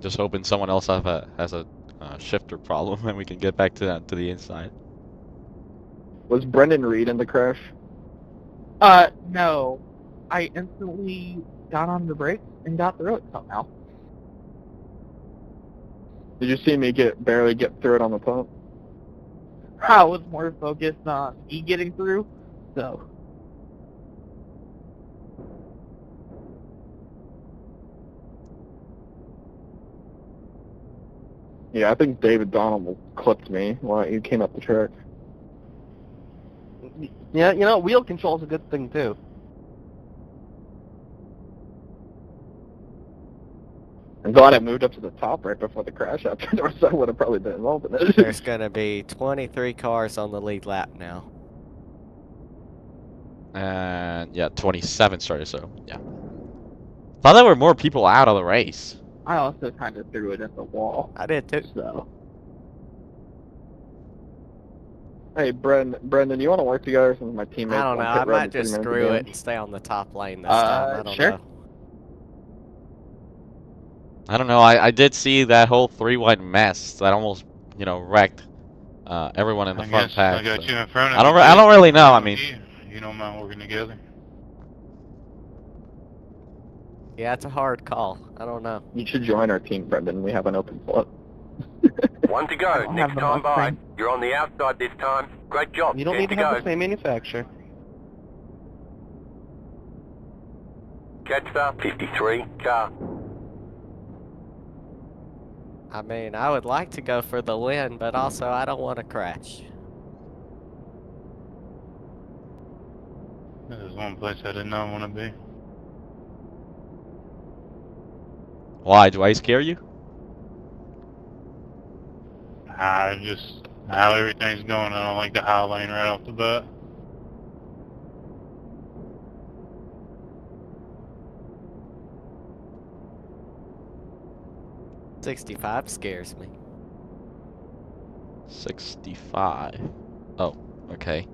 Just hoping someone else has a shifter problem and we can get back to the inside. Was Brendan Reed in the crash? No. I instantly got on the brakes and got through it somehow. Did you see me barely get through it on the pump? I was more focused on me getting through, so. Yeah, I think David Donald clipped me while he came up the track. Yeah, you know, wheel control's a good thing too. I'm glad I moved up to the top right before the crash happened, or I would have probably been involved in it. There's gonna be 23 cars on the lead lap now. And yeah, 27 started, so yeah. Thought there were more people out of the race. I also kind of threw it at the wall. I did too. So. Hey, Brendan, you want to work together with my teammates? I don't know. I might just screw it and stay on the top lane this time. I don't sure. know. I don't know. I did see that whole 3-wide mess that almost, you know, wrecked everyone in the front pack. I got so. you in front of I me. I don't really know. I mean, you don't mind working together? Yeah, it's a hard call. I don't know. You should join our team, Brendan. We have an open slot. One to go. Next time by. You're on the outside this time. Great job. You don't need to have the same manufacturer. Jetstar 53 car. I mean, I would like to go for the win, but also I don't want to crash. There's one place I did not want to be. why? Do I scare you? Just how everything's going. I don't like the high lane right off the bat. '65 scares me. 65. Oh, okay.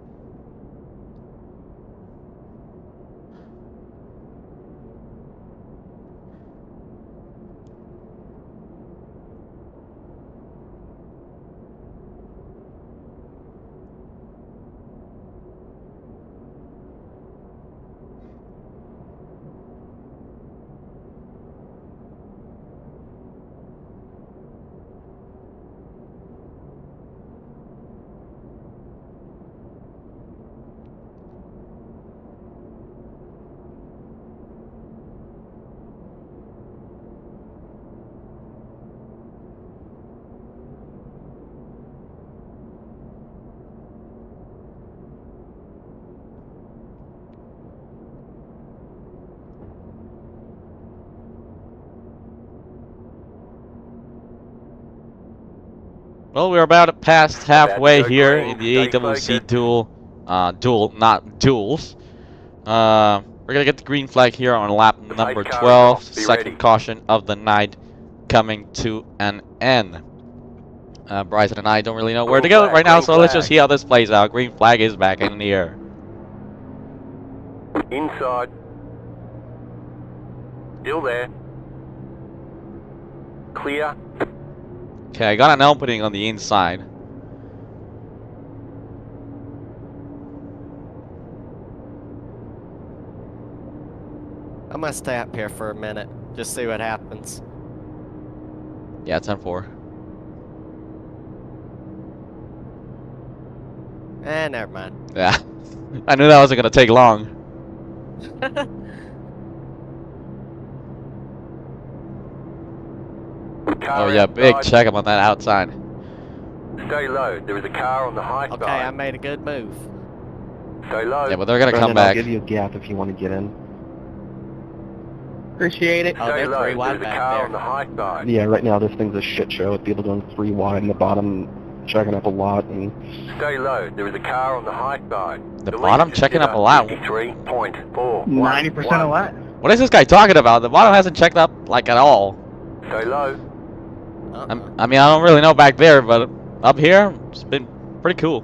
Well, we're about past halfway here in the AWC duel, not duels. We're gonna get the green flag here on lap number 12, second caution of the night coming to an end. Bryson and I don't really know where to go right now, so let's just see how this plays out. Green flag is back in the air. Inside. Still there. Clear. Okay, I got an opening on the inside. I'm gonna stay up here for a minute, just see what happens. Yeah, 10-4. Never mind. Yeah, I knew that wasn't gonna take long. Oh yeah, big check up on that outside. Stay low. There is a car on the high side. Okay, I made a good move. Stay low. Yeah, but they're gonna come I'll back. give you a gap if you want to get in. Appreciate it. Oh, Stay they're low. 3 wide There's a back car there. on the high side. Yeah, right now this thing's a shit show with people going 3 wide and the bottom checking up a lot. And Stay low. There is a car on the high side. The bottom checking up a lot. 53.4. 90% of what? What is this guy talking about? The bottom hasn't checked up like at all. Stay low. I mean, I don't really know back there, but up here, it's been pretty cool.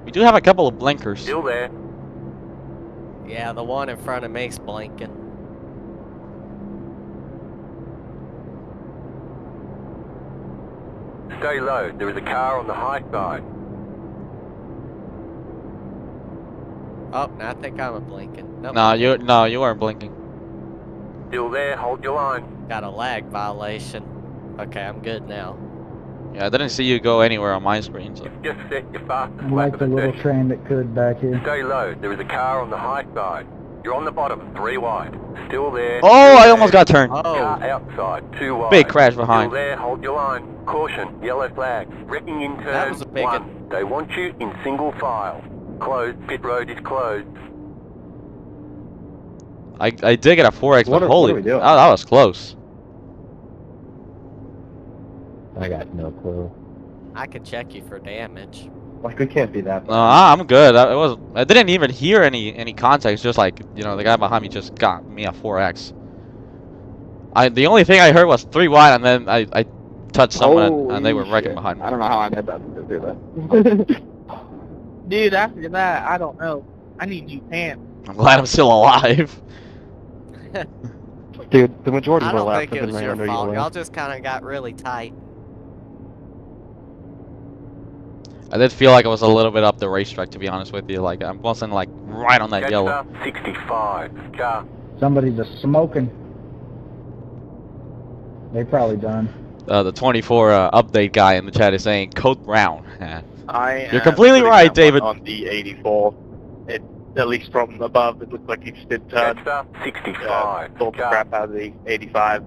We do have a couple of blinkers. Still there. Yeah, the one in front of me's blinking. Stay low. There is a car on the high side. Oh, I think I'm a blinking. Nope. No, you weren't blinking. Still there, hold your line. Got a lag violation. Okay, I'm good now. Yeah, I didn't see you go anywhere on my screen, so. Just set your fastest I'm lap like of the the little session. train that could back here. Stay low. There is a car on the high side. You're on the bottom, 3 wide. Still there. Oh, still I there. almost got turned. Car outside, 2 wide. Big crash behind. Still there, hold your line. Caution, yellow flag. Wrecking in turn That was a big 1. They want you in single file. Closed, pit road is closed. I did get a 4X, What but are holy, we doing? that was close. I got no clue. I could check you for damage. Like, we can't be that No, I'm good. I didn't even hear any context. Just like, you know, the guy behind me just got me a 4X. The only thing I heard was 3 wide, and then I touched someone and they were wrecking behind me. I don't know how I made that do that. Dude, after that, I don't know. I need new pants. I'm glad I'm still alive. Dude, the majority I of our don't laps think have it been was right your under fault. yellow. Y'all just kind of got really tight. I did feel like I was a little bit up the racetrack, to be honest with you. Like, I wasn't like right on that yellow. 65. Car. Somebody's just smoking. They probably done. The 24 update guy in the chat is saying Code Brown. You're completely right, David. On the 84, at least from above, it looked like he just did turn. 65. Pulled the crap out of the 85.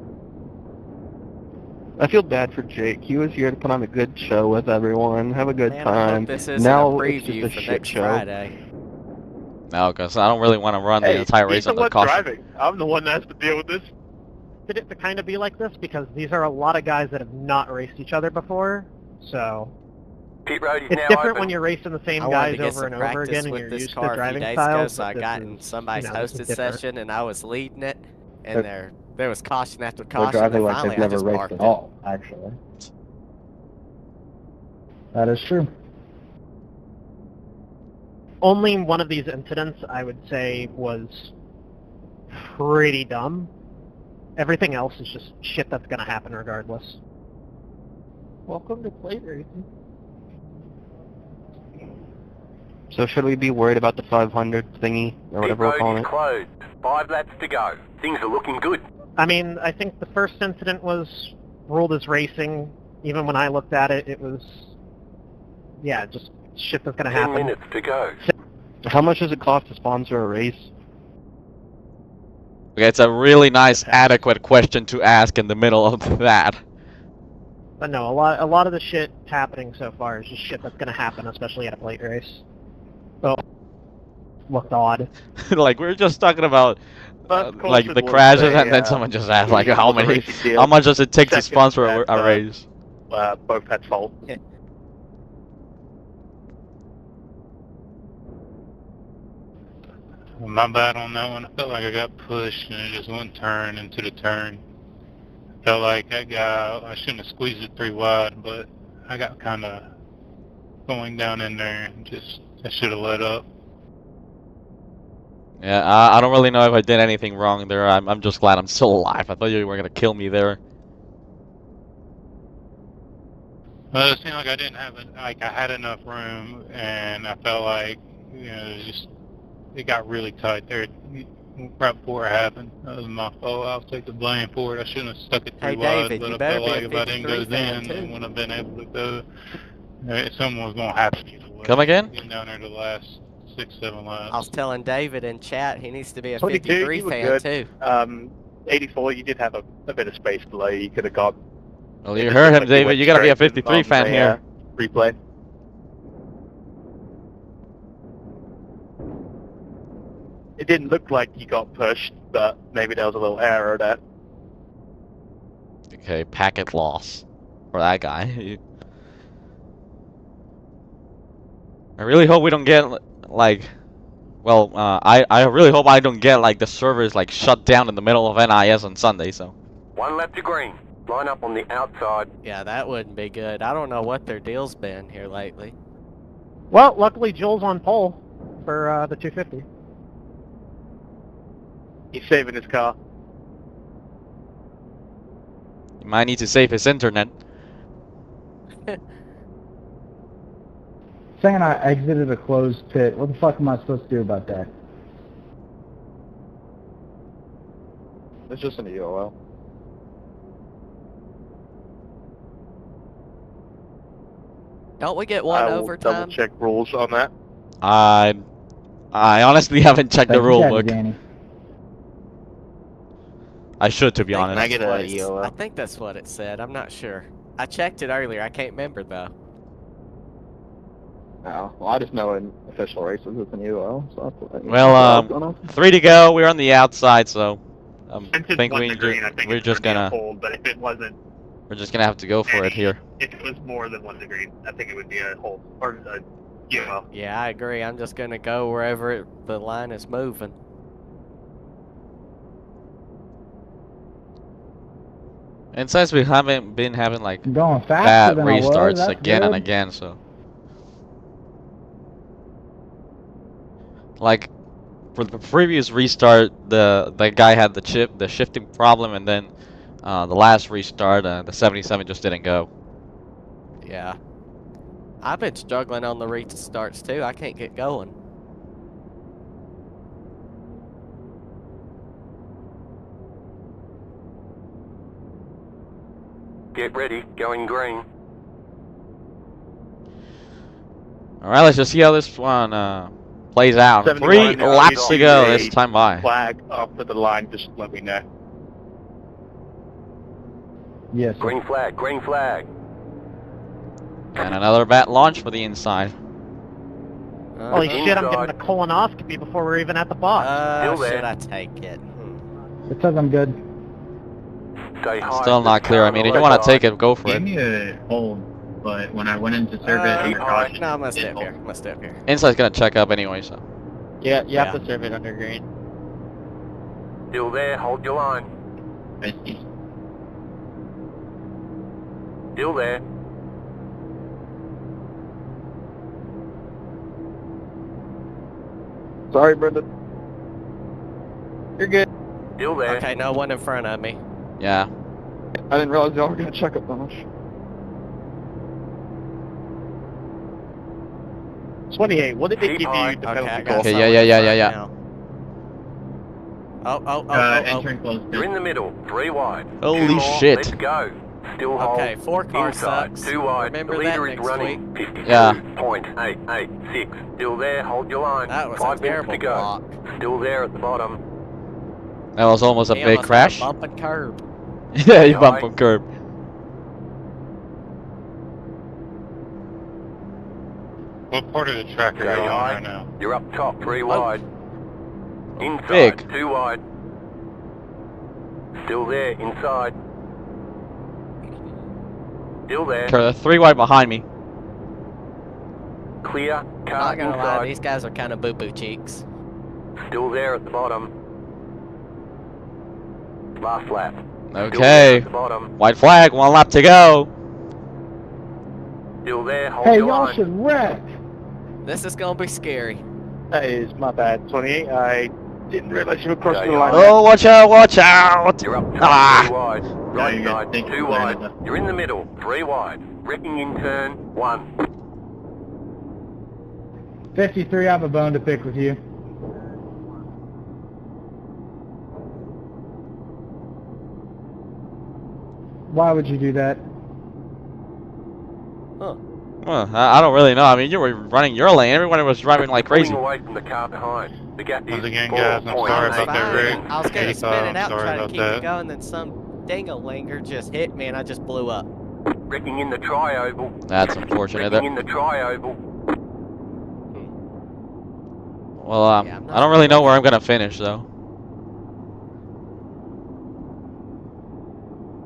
I feel bad for Jake. He was here to put on a good show with everyone, have a good Man, I time. hope this isn't Now a it's preview just a for shit next show. Friday. No, because I don't really want to run the entire race he's the on the one caution. driving. I'm the one that has to deal with this. Did it to kind of be like this because these are a lot of guys that have not raced each other before, so Pit road is it's now different open. when you're racing the same I wanted to guys get over some and over practice again and with you're this used car to a few driving days ago, styles. so I but got this in is, somebody's you know, this is hosted different. session and I was leading it, and there was caution after They're caution. driving And like finally, they've I never just raced parked at it. all, actually. That is true. Only one of these incidents I would say was pretty dumb. Everything else is just shit that's gonna happen regardless. Welcome to plate racing. So should we be worried about the 500 thingy, or Pit whatever we're road calling is it? closed. 5 laps to go. Things are looking good. I mean, I think the first incident was ruled as racing. Even when I looked at it, it was, yeah, just shit that's gonna 10 happen. minutes to go. How much does it cost to sponsor a race? Okay, it's a really nice, adequate question to ask in the middle of that. But no, a lot of the shit happening so far is just shit that's gonna happen, especially at a plate race. So, looked odd. Like, we were just talking about First like caution the was crashes, a, and then someone just asked like, illegal how with the many, racing deal. how much does it take to Second, sponsor that, a race? Both had fault. My bad on that one. I felt like I got pushed and it just went turn into the turn. Felt like that guy, I shouldn't have squeezed it 3 wide, but I got kind of going down in there and just, I should have let up. Yeah, I don't really know if I did anything wrong there. I'm just glad I'm still alive. I thought you were gonna kill me there. Well, it seemed like I didn't have it, like I had enough room, and I felt like, you know, it was just, it got really tight there right before it happened. That was my fault. I'll take the blame for it. I shouldn't have stuck it 3 Hey, wide, David, but you I better felt be like a if I didn't go 53 fan, then, I too. wouldn't have been able to go. Something was going to happen either way. Come again? Getting down there the last 6-7 laps. I was telling David in chat he needs to be a 22, 53 you were fan good. too. 84, you did have a bit of space delay. You could have got. Well, you heard him, Like David. went You gotta be a straight 53 on fan the, here. Replay. It didn't look like you got pushed, but maybe there was a little error there. Okay, packet loss for that guy. I really hope we don't get like, well, I really hope I don't get like the servers like shut down in the middle of NIS on Sunday. So 1 lap to green. Line up on the outside. Yeah, that wouldn't be good. I don't know what their deal's been here lately. Well, luckily Joel's on pole for the 250. He's saving his car. you might need to save his internet. Saying I exited a closed pit. What the fuck am I supposed to do about that? It's just an EOL. Don't we get one I will overtime? double check rules on that. I honestly haven't checked the rule book. Danny. I should, to be I think honest. I get that's a what it's- EOL? I think that's what it said. I'm not sure. I checked it earlier. I can't remember though. Oh, well, I just know in official races it's an EOL. So that's what Well, 3 to go. We're on the outside, so Since it's think one we to green, I think we're it's just gonna gonna be a hold. But if it wasn't, have to go for it here. if it was more than 1 to green, I think it would be a hold or a EOL. Yeah, I agree. I'm just gonna go wherever the line is moving. And since we haven't been having like I'm going faster bad than I was. restarts That's again good. and again, so like for the previous restart, the guy had the shifting problem, and then the last restart, the 77 just didn't go. Yeah. I've been struggling on the restarts too. I can't get going. Get ready, going green. All right, let's just see how this one plays out. 71, 3 laps to go. a This time by. Flag off to the line, just let me know. Yes. Sir. Green flag, green flag. And another bat launch for the inside. Holy shit, I'm getting a colonoscopy before we're even at the box. Still there. Should I take it? It says I'm good. Stay high. Still not clear. I mean, if you want to take it, go for Gave it. me a hold, but when I went in to serve it under caution, No, I'm gonna it step hold. here. I'm gonna step here. Inside's gonna check up anyway, so. Yeah, you have to serve it under green. Still there, hold your line. I see. Still there. Sorry, Brendan. You're good. Still there. Okay, no one in front of me. Yeah. I didn't realize y'all were gonna check up that much. 28. What did they Keep give high. you the Okay, penalty I for? got Okay, someone yeah. in front now. Oh. Entering closed You're pit. in the middle, 3 wide. Holy 2 more, shit. Let's go. Still hold. Okay, 4 car Inside, sucks. 2 wide. Remember the that leader is next running. week. 52.886. Still there, hold your line. That was 5 a minutes terrible to go. block. Still there at the bottom. That was almost a He big almost had a crash. bump and curb. Yeah, you bumped from curb. What part of the track are you Stay on high. right now? You're up top, 3 wide. Inside, Big. 2 wide. Still there, inside. Still there. Okay, 3 wide behind me. Clear, car Not gonna lie, inside. these guys are kind of boo-boo cheeks. Still there at the bottom. Last lap. Still there Okay. at the bottom. White flag, 1 lap to go. Still there, hold Hey, your y'all line. should wreck. This is gonna be scary. That is my bad. 28. I didn't realize you were crossing Okay, the line. Oh, watch out, watch out. You're up top, Ah. 3 wide. Right you're good. side, Thank you 2 for clearing wide. it up. You're in the middle, 3 wide. Wrecking in turn, 1. 53, I have a bone to pick with you. Why would you do that? Well, I don't really know. I mean, you were running your lane. Everyone was driving like Pulling crazy. away from the car behind. The gap Once is again, 4 guys, I'm sorry points. about that, Rick. I was gonna spin it out and Sorry try to about keep that. it going, then some dingo-linger just hit me and I just blew up. Wrecking in the tri-oval. That's unfortunate. Wrecking in the tri-oval. Well, Yeah, I'm I don't really know where I'm gonna finish though.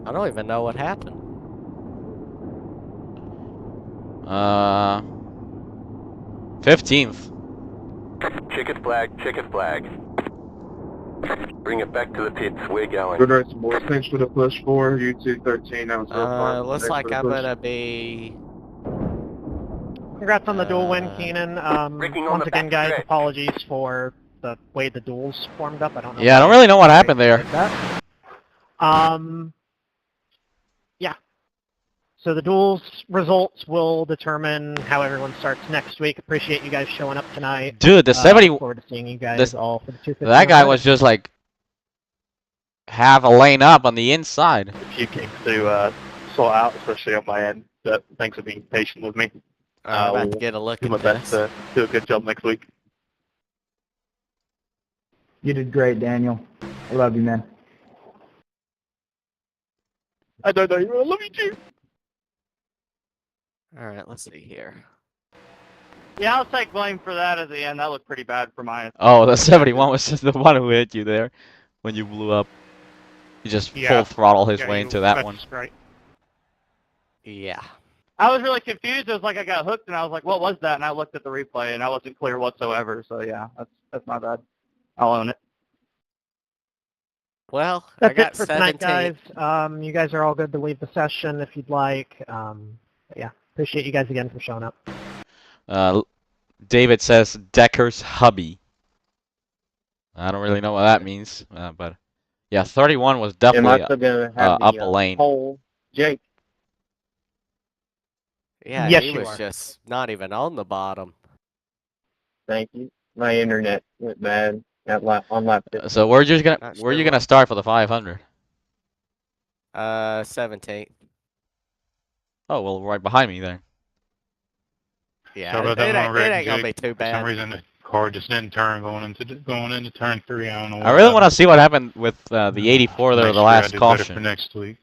I don't even know what happened. 15th. Checkered flag, checkered flag. Bring it back to the pits. We're going. Good race, boys. Thanks for the push for U213. That was real fun. Looks Thanks like for the I'm push. gonna be... Congrats on the duel win, Keenan. Rigging on Once the again, back guys, stretch. apologies for the way the duels formed up. I don't know. Yeah, I don't why really know what happened they there. did that. Yeah. So the duels results will determine how everyone starts next week. Appreciate you guys showing up tonight. Dude, the 70. Look forward to seeing you guys all for the 250. That guy was just like half a lane up on the inside. A few kinks to sort out, especially on my end. But thanks for being patient with me. I'm about to get a look do at my best to do a good job next week. You did great, Daniel. I love you, man. I don't know you. I love you too. Alright, let's see here. Yeah, I'll take blame for that at the end. That looked pretty bad for my... Oh, the 71 was just the one who hit you there when you blew up. He just full throttle his way into that one. Right. Yeah. I was really confused. It was like I got hooked, and I was like, what was that? And I looked at the replay, and I wasn't clear whatsoever. So, yeah, that's my bad. I'll own it. Well, That's I got it for 17. tonight, guys. You guys are all good to leave the session if you'd like. But yeah, appreciate you guys again for showing up. David says Decker's hubby. I don't really know what that means, but yeah, 31 was definitely up a lane. Whole Jake. Yeah, Yes, he you was are. just not even on the bottom. Thank you. My internet went bad on lap 50. So where you Not gonna start for the 500? 17th. Oh well, right behind me then. Yeah, Sorry about it that ain't, one, it Rick, ain't gonna be Jake. too For some bad. reason, the car just didn't turn going into turn 3. I don't know. I really want to see what happened with the 84 there, the last I do better for caution. next week.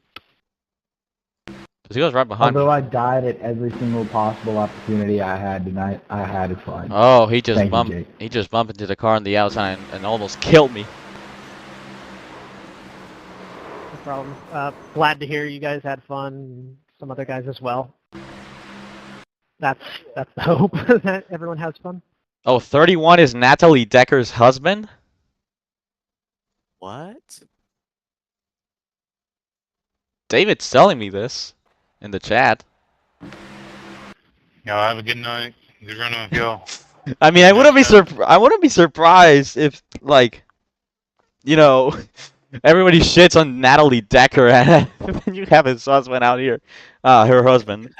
Because he was right behind me. Although I died at every single possible opportunity I had tonight, I had it fun. Oh, he just Thank you, bumped. Jake. He just bumped into the car on the outside and almost killed me. No problem. Glad to hear you guys had fun. Some other guys as well. That's the hope that everyone has fun. Oh, 31 is Natalie Decker's husband? What? David's telling me this in the chat. Y'all have a good night. Good run with y'all. I mean, I wouldn't be surprised if, like, you know, everybody shits on Natalie Decker and then you have his husband out here, her husband.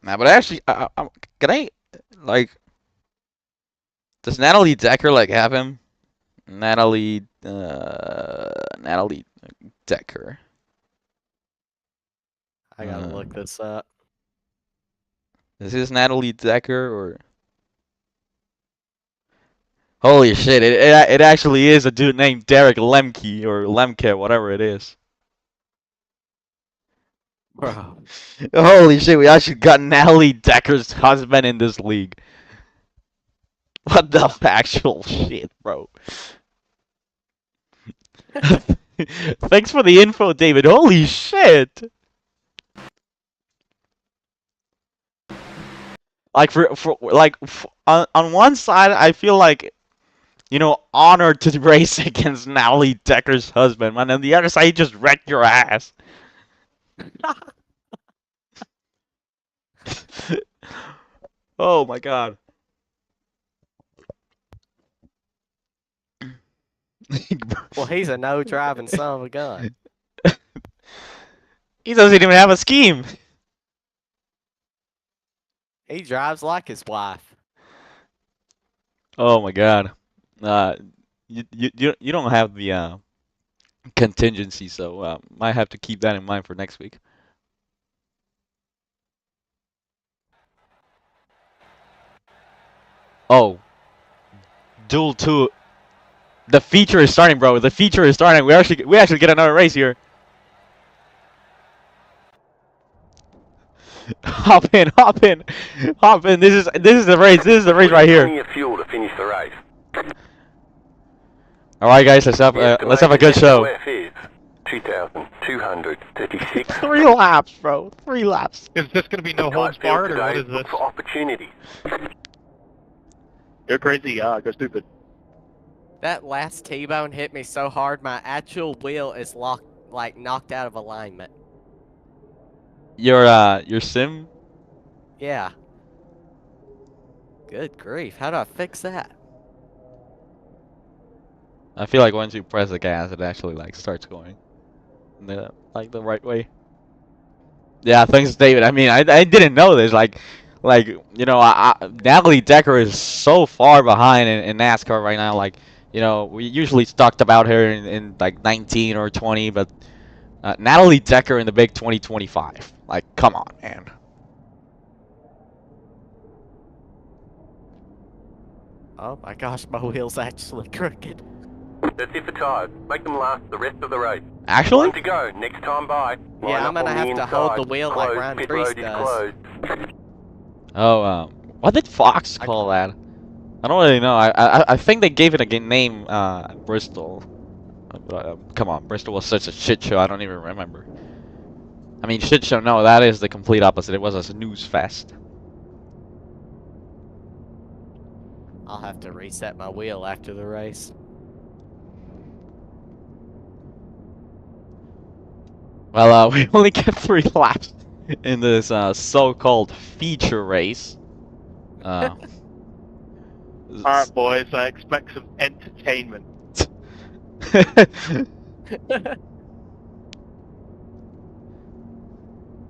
Nah, but actually, can I, like, does Natalie Decker like have him? Natalie Decker. I gotta look this up. Is this Natalie Decker or? Holy shit! It actually is a dude named Derek Lemke or Lemke, whatever it is. Bro. Holy shit! We actually got Natalie Decker's husband in this league. What the actual shit, bro? Thanks for the info, David. Holy shit! Like on one side, I feel like, you know, honored to race against Natalie Decker's husband, and on the other side, he just wrecked your ass. Oh my god. Well, he's a no-driving son of a gun. He doesn't even have a scheme. He drives like his wife. Oh my god. You don't have the contingency, so might have to keep that in mind for next week. Oh, Duel 2. The feature is starting, bro. The feature is starting. We actually get another race here. Hop in, hop in, hop in. This is the race. This is the race right here. Plenty of fuel to finish the race. All right, guys. Let's have a good show. 2,236. 3 laps, bro. 3 laps. Is this going to be no holds barred, or what is this? For opportunities. Go crazy, go stupid. That last T-bone hit me so hard, my actual wheel is knocked out of alignment. Your sim? Yeah. Good grief! How do I fix that? I feel like once you press the gas, it actually like starts going. in the right way. Yeah, thanks, David. I mean, I didn't know this. Like you know, Natalie Decker is so far behind in NASCAR right now. Like, you know, we usually talked about her in like 19 or 20, but Natalie Decker in the big 2025. Like, come on, man. Oh my gosh, my wheel's actually crooked. That's it for tires. Make them last the rest of the race. Actually? One to go. Next time by. Yeah, I'm gonna have to hold the wheel like Ryan Priest does. Oh, what did Fox call that? I don't really know. I think they gave it a name, Bristol. Come on, Bristol was such a shit show. I don't even remember. I mean, shit show. No, that is the complete opposite. It was a snooze fest. I'll have to reset my wheel after the race. Well, we only get 3 laps in this so-called feature race. Alright, boys, I expect some entertainment.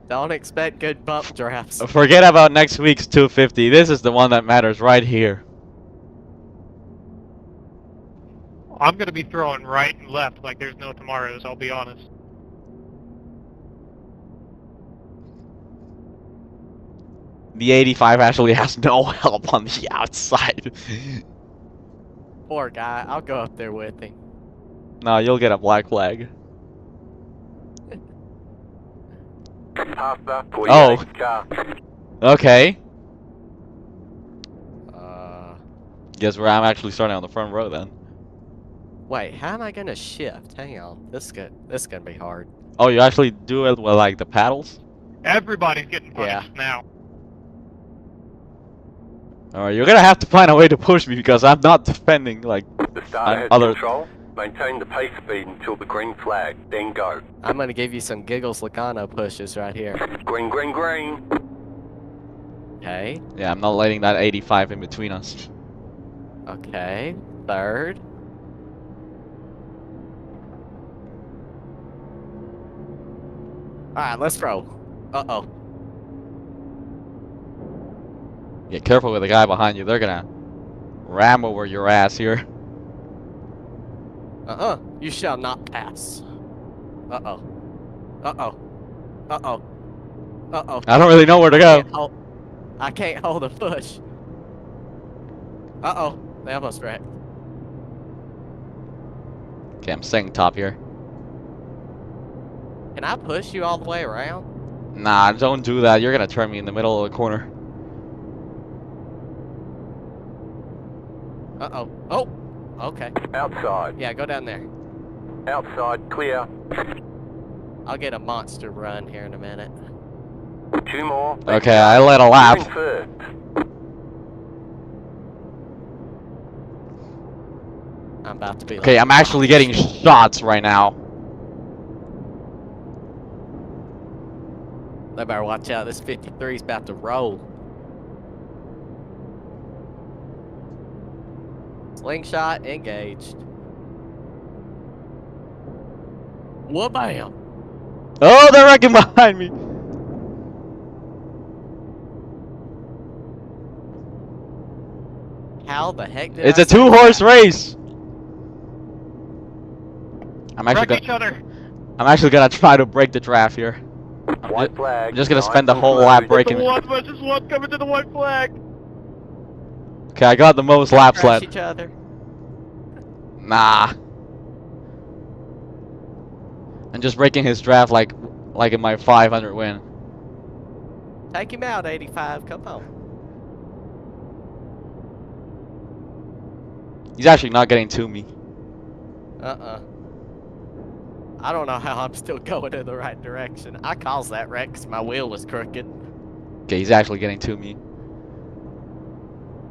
Don't expect good bump drafts. Forget about next week's 250. This is the one that matters right here. I'm going to be throwing right and left like there's no tomorrows, I'll be honest. The 85 actually has no help on the outside. Poor guy. I'll go up there with him. No, you'll get a black flag. Oh. Okay. Guess where I'm actually starting on the front row then. Wait, how am I gonna shift? Hang on. This is gonna be hard. Oh, you actually do it with like the paddles? Everybody's getting punished now. Alright, you're gonna have to find a way to push me because I'm not defending like other. Control. Maintain the pace speed until the green flag, then go. I'm gonna give you some Giggles Logano pushes right here. Green, green, green. Okay. Yeah, I'm not letting that 85 in between us. Okay. Third. Alright, let's roll. Uh-oh. Get careful with the guy behind you. They're gonna ram over your ass here. Uh-uh. You shall not pass. Uh-oh. Uh-oh. Uh-oh. Uh-oh. I don't really know where to go. I can't hold a push. Uh-oh. They almost wrecked. Okay, I'm staying top here. Can I push you all the way around? Nah, don't do that. You're gonna turn me in the middle of the corner. Uh-oh. Oh! Okay. Outside. Yeah, go down there. Outside, clear. I'll get a monster run here in a minute. 2 more. Okay, I let a lap. I'm about to be Okay, I'm actually getting shots right now. They better watch out. This 53's about to roll. Slingshot engaged. Wha-bam! Oh, they're wrecking behind me. How the heck did It's I a 2-horse race. I'm actually gonna try to break the draft here. White flag. I'm just gonna spend the whole lap breaking. One versus one coming to the white flag. Okay, I got the most laps crash left. each other? Nah. I'm just breaking his draft like in my 500 win. Take him out, 85. Come on. He's actually not getting to me. Uh-uh. I don't know how I'm still going in the right direction. I caused that wreck because my wheel was crooked. Okay, he's actually getting to me.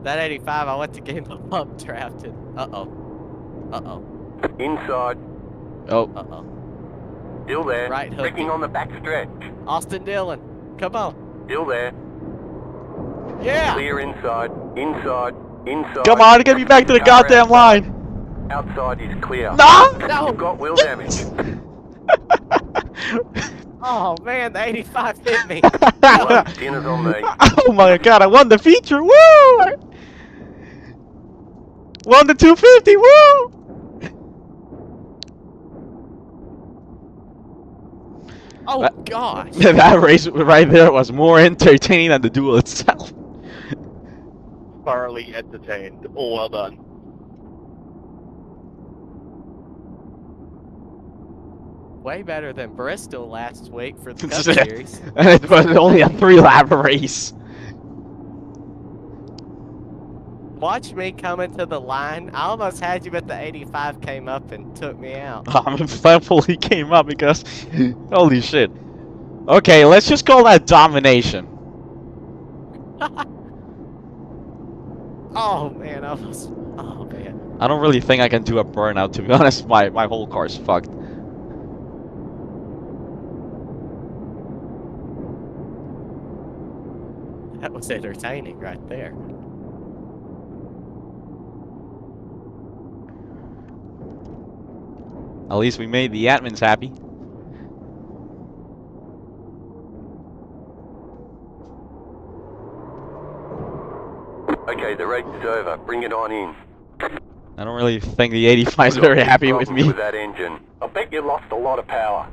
That 85, I went to get him a bump drafted. Uh-oh. Uh-oh. Inside. Oh. Uh-oh. Still there. Right hook. Breaking on the back stretch. Austin Dillon, come on. Still there. Yeah! Clear inside. Inside. Inside. Come on, get me back to the goddamn line. Outside is clear. No! No! You've got wheel damage. Oh man, the 85 hit me. Dinner's on me. Oh my god, I won the feature! Woo! I won the 250! Woo! Oh gosh. That race right there was more entertaining than the duel itself. Thoroughly entertained. All well done. Way better than Bristol last week for the Cup Series. And it was only a 3-lap race. Watch me come into the line. I almost had you, but the 85 came up and took me out. I'm thankful he came up because, holy shit. Okay, let's just call that domination. Oh man, I was. Oh man. I don't really think I can do a burnout, to be honest. My whole car's fucked. That was entertaining right there. At least we made the admins happy. Okay, the race is over. Bring it on in. I don't really think the 85 is very happy with me. With that engine. I bet you lost a lot of power.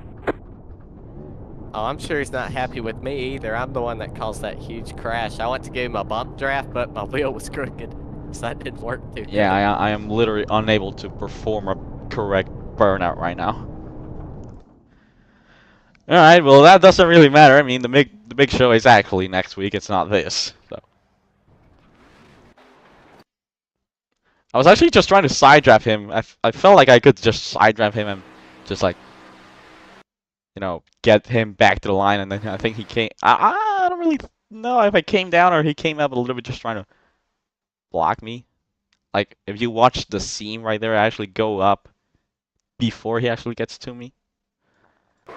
Oh, I'm sure he's not happy with me either. I'm the one that caused that huge crash. I went to give him a bump draft, but my wheel was crooked, so that didn't work too good. Yeah, I am literally unable to perform a correct burnout right now. Alright, well that doesn't really matter. I mean, the big show is actually next week. It's not this. So. I was actually just trying to side draft him. I felt like I could just side draft him and just like, you know, get him back to the line, and then I think he came. I don't really know if I came down or he came up a little bit just trying to block me. Like, if you watch the seam right there, I actually go up before he actually gets to me. Yeah,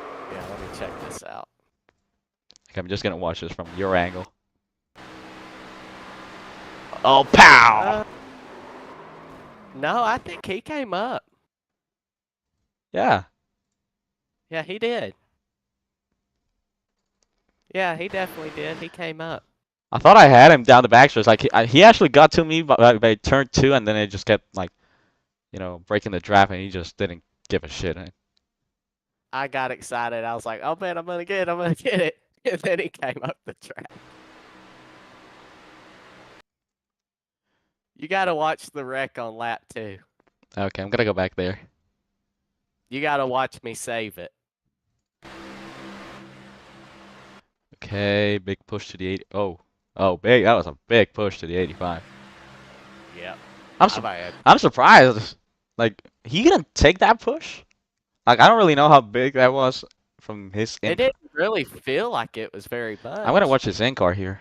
let me check this out. Like, I'm just gonna watch this from your angle. Oh, pow! No, I think he came up. Yeah. Yeah, he did. Yeah, he definitely did. He came up. I thought I had him down the backstretch. Like, he actually got to me by turn 2, and then it just kept, like, you know, breaking the draft, and he just didn't give a shit. I got excited. I was like, oh man, I'm gonna get it. And then he came up the track. You gotta watch the wreck on lap 2. Okay, I'm gonna go back there. You gotta watch me save it. Okay, big push to the 80. Oh, big. That was a big push to the 85. Yep. I'm surprised. Like, he didn't take that push? Like, I don't really know how big that was from his It didn't really feel like it was very much. I'm gonna watch his in-car here.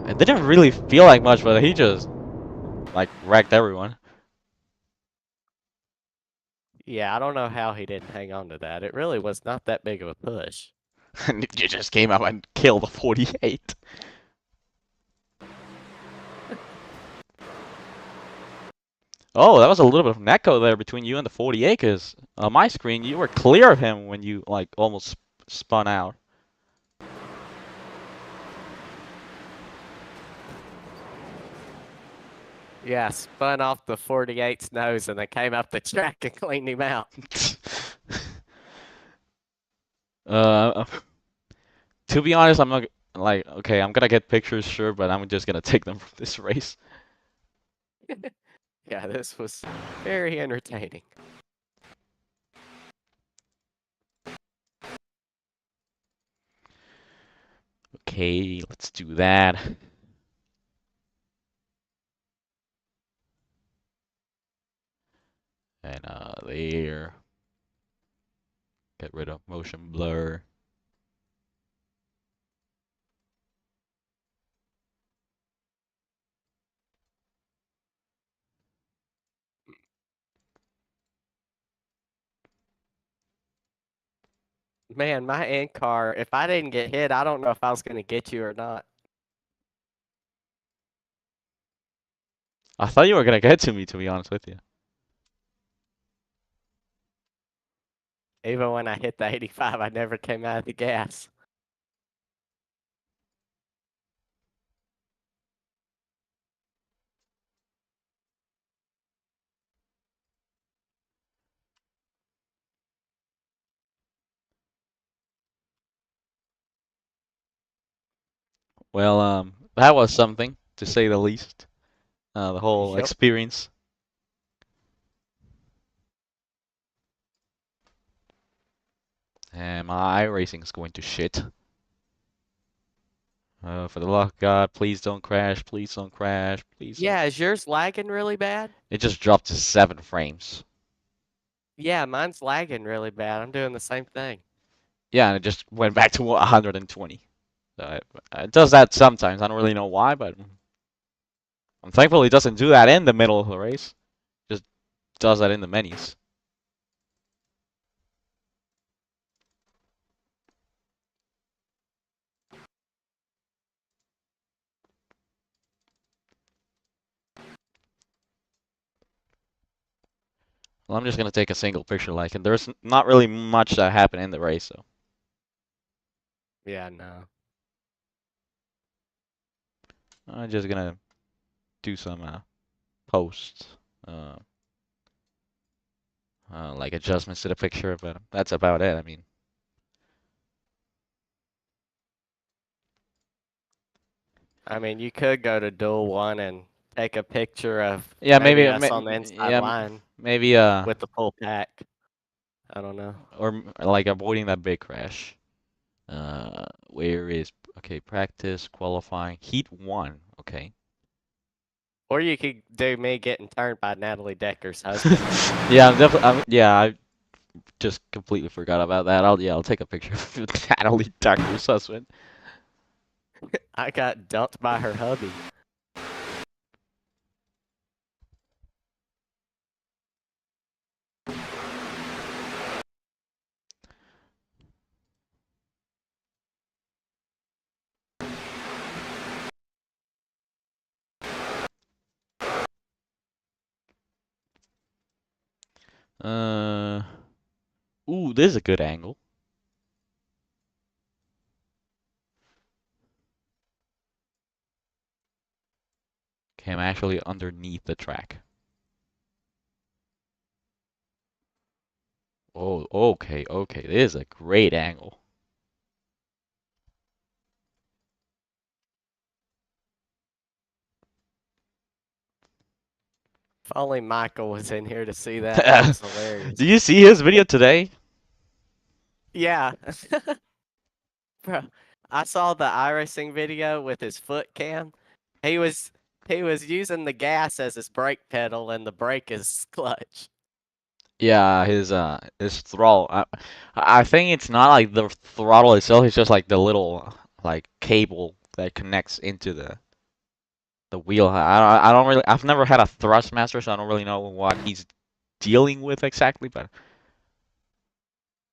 It didn't really feel like much, but he just, like, wrecked everyone. Yeah, I don't know how he didn't hang on to that. It really was not that big of a push. And you just came up and killed the 48. Oh, that was a little bit of an echo there between you and the 48, because on my screen, you were clear of him when you, like, almost spun out. Yeah, spun off the 48's nose and they came up the track and cleaned him out. To be honest, I'm not, like, okay, I'm gonna get pictures, sure, but I'm just gonna take them from this race. Yeah, this was very entertaining. Okay, let's do that. And there. Get rid of motion blur. Man, my end car, if I didn't get hit, I don't know if I was going to get you or not. I thought you were gonna get to me, to be honest with you. Even when I hit the 85, I never came out of the gas. Well, that was something, to say the least. The whole Yep. experience. And my iRacing is going to shit. For the love of God, please don't crash. Please don't crash. Please. Yeah, is yours lagging really bad? It just dropped to 7 frames. Yeah, mine's lagging really bad. I'm doing the same thing. Yeah, and it just went back to 120. So it does that sometimes. I don't really know why, but I'm thankful it doesn't do that in the middle of the race. Just does that in the menus. Well, I'm just gonna take a single picture, like, and there's not really much that happened in the race, so Yeah, no. I'm just gonna do some posts, like adjustments to the picture, but that's about it. I mean, You could go to Duel 1 and take a picture of yeah, maybe maybe, us on the inside yeah, line maybe, with the full pack. I don't know. or like avoiding that big crash. Where is, okay, practice, qualifying, heat 1, okay. Or you could do me getting turned by Natalie Decker's husband. Yeah, I'm definitely, yeah, I just completely forgot about that. I'll take a picture of Natalie Decker's husband. I got dumped by her hubby. Ooh, this is a good angle. Okay, I'm actually underneath the track. Oh, okay, okay. This is a great angle. If only Michael was in here to see that. That was hilarious. Did you see his video today? Yeah. Bro, I saw the iRacing video with his foot cam. He was using the gas as his brake pedal and the brake is clutch. Yeah, his throttle. I think it's not like the throttle itself. It's just like the little like cable that connects into the wheel. I don't really. I've never had a Thrustmaster, so I don't really know what he's dealing with exactly. But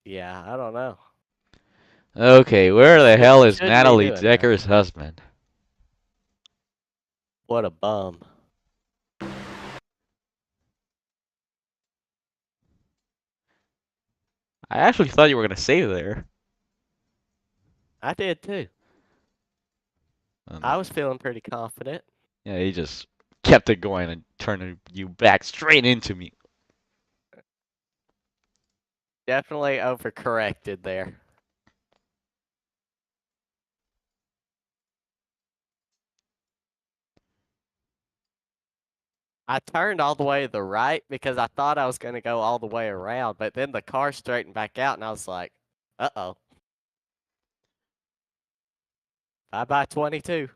Yeah, I don't know. okay, where the hell is Shouldn't be Natalie doing that. Decker's husband? What a bum. I actually thought you were gonna save there. I did too. I was feeling pretty confident. Yeah, he just kept it going and turned you back straight into me. Definitely overcorrected there. I turned all the way to the right because I thought I was going to go all the way around, but then the car straightened back out and I was like, uh-oh. Bye-bye 22.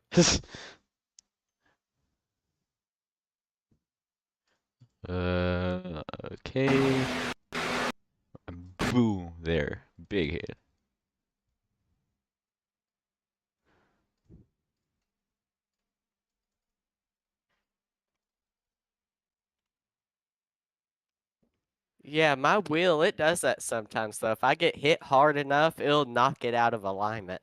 Okay. Boom, there. Big hit. Yeah, my wheel, it does that sometimes, though. If I get hit hard enough, it'll knock it out of alignment.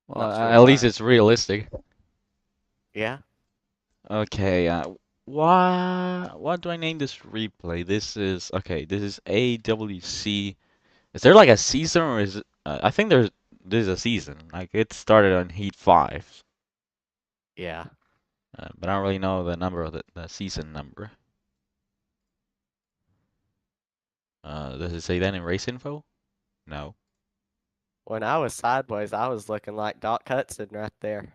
Well, Not sure at least why. it's realistic. Yeah. Okay, what do I name this replay? This is okay. This is AWC. Is there like a season or is it? I think there's a season. Like it started on Heat 5, Yeah. but I don't really know the number of the season number. Does it say that in race info? No. When I was sideways, I was looking like Doc Hudson right there.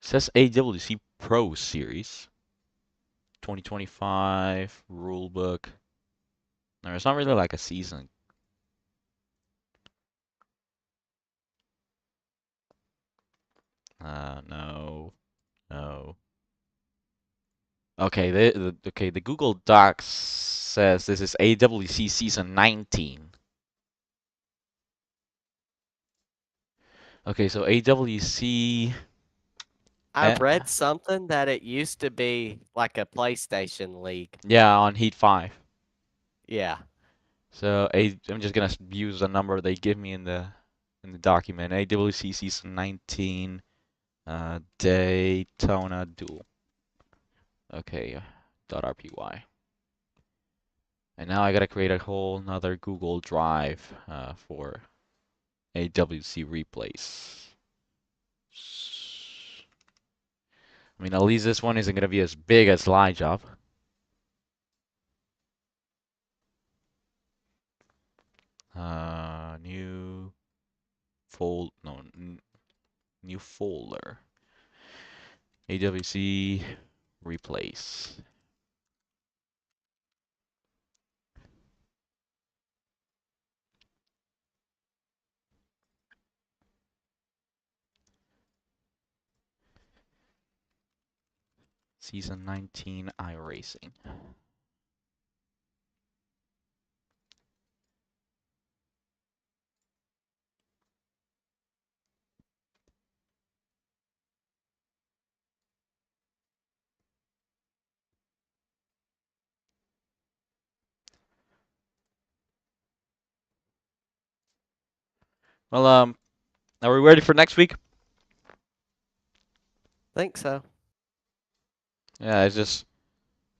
It says AWC Pro Series 2025 rulebook. No, it's not really like a season. No, no. Okay, the Google Docs says this is AWC Season 19. Okay, so AWC. I've read something that it used to be like a PlayStation League. Yeah, on Heat 5. Yeah. So I'm just gonna use the number they give me in the document. AWC Season 19, Daytona Duel. Okay, .rpy. And now I gotta create a whole another Google Drive for AWC replays. I mean, at least this one isn't gonna be as big as SlideJob. New new folder. AWC replace. Season 19 iRacing. Well, are we ready for next week? Think so. Yeah, it's just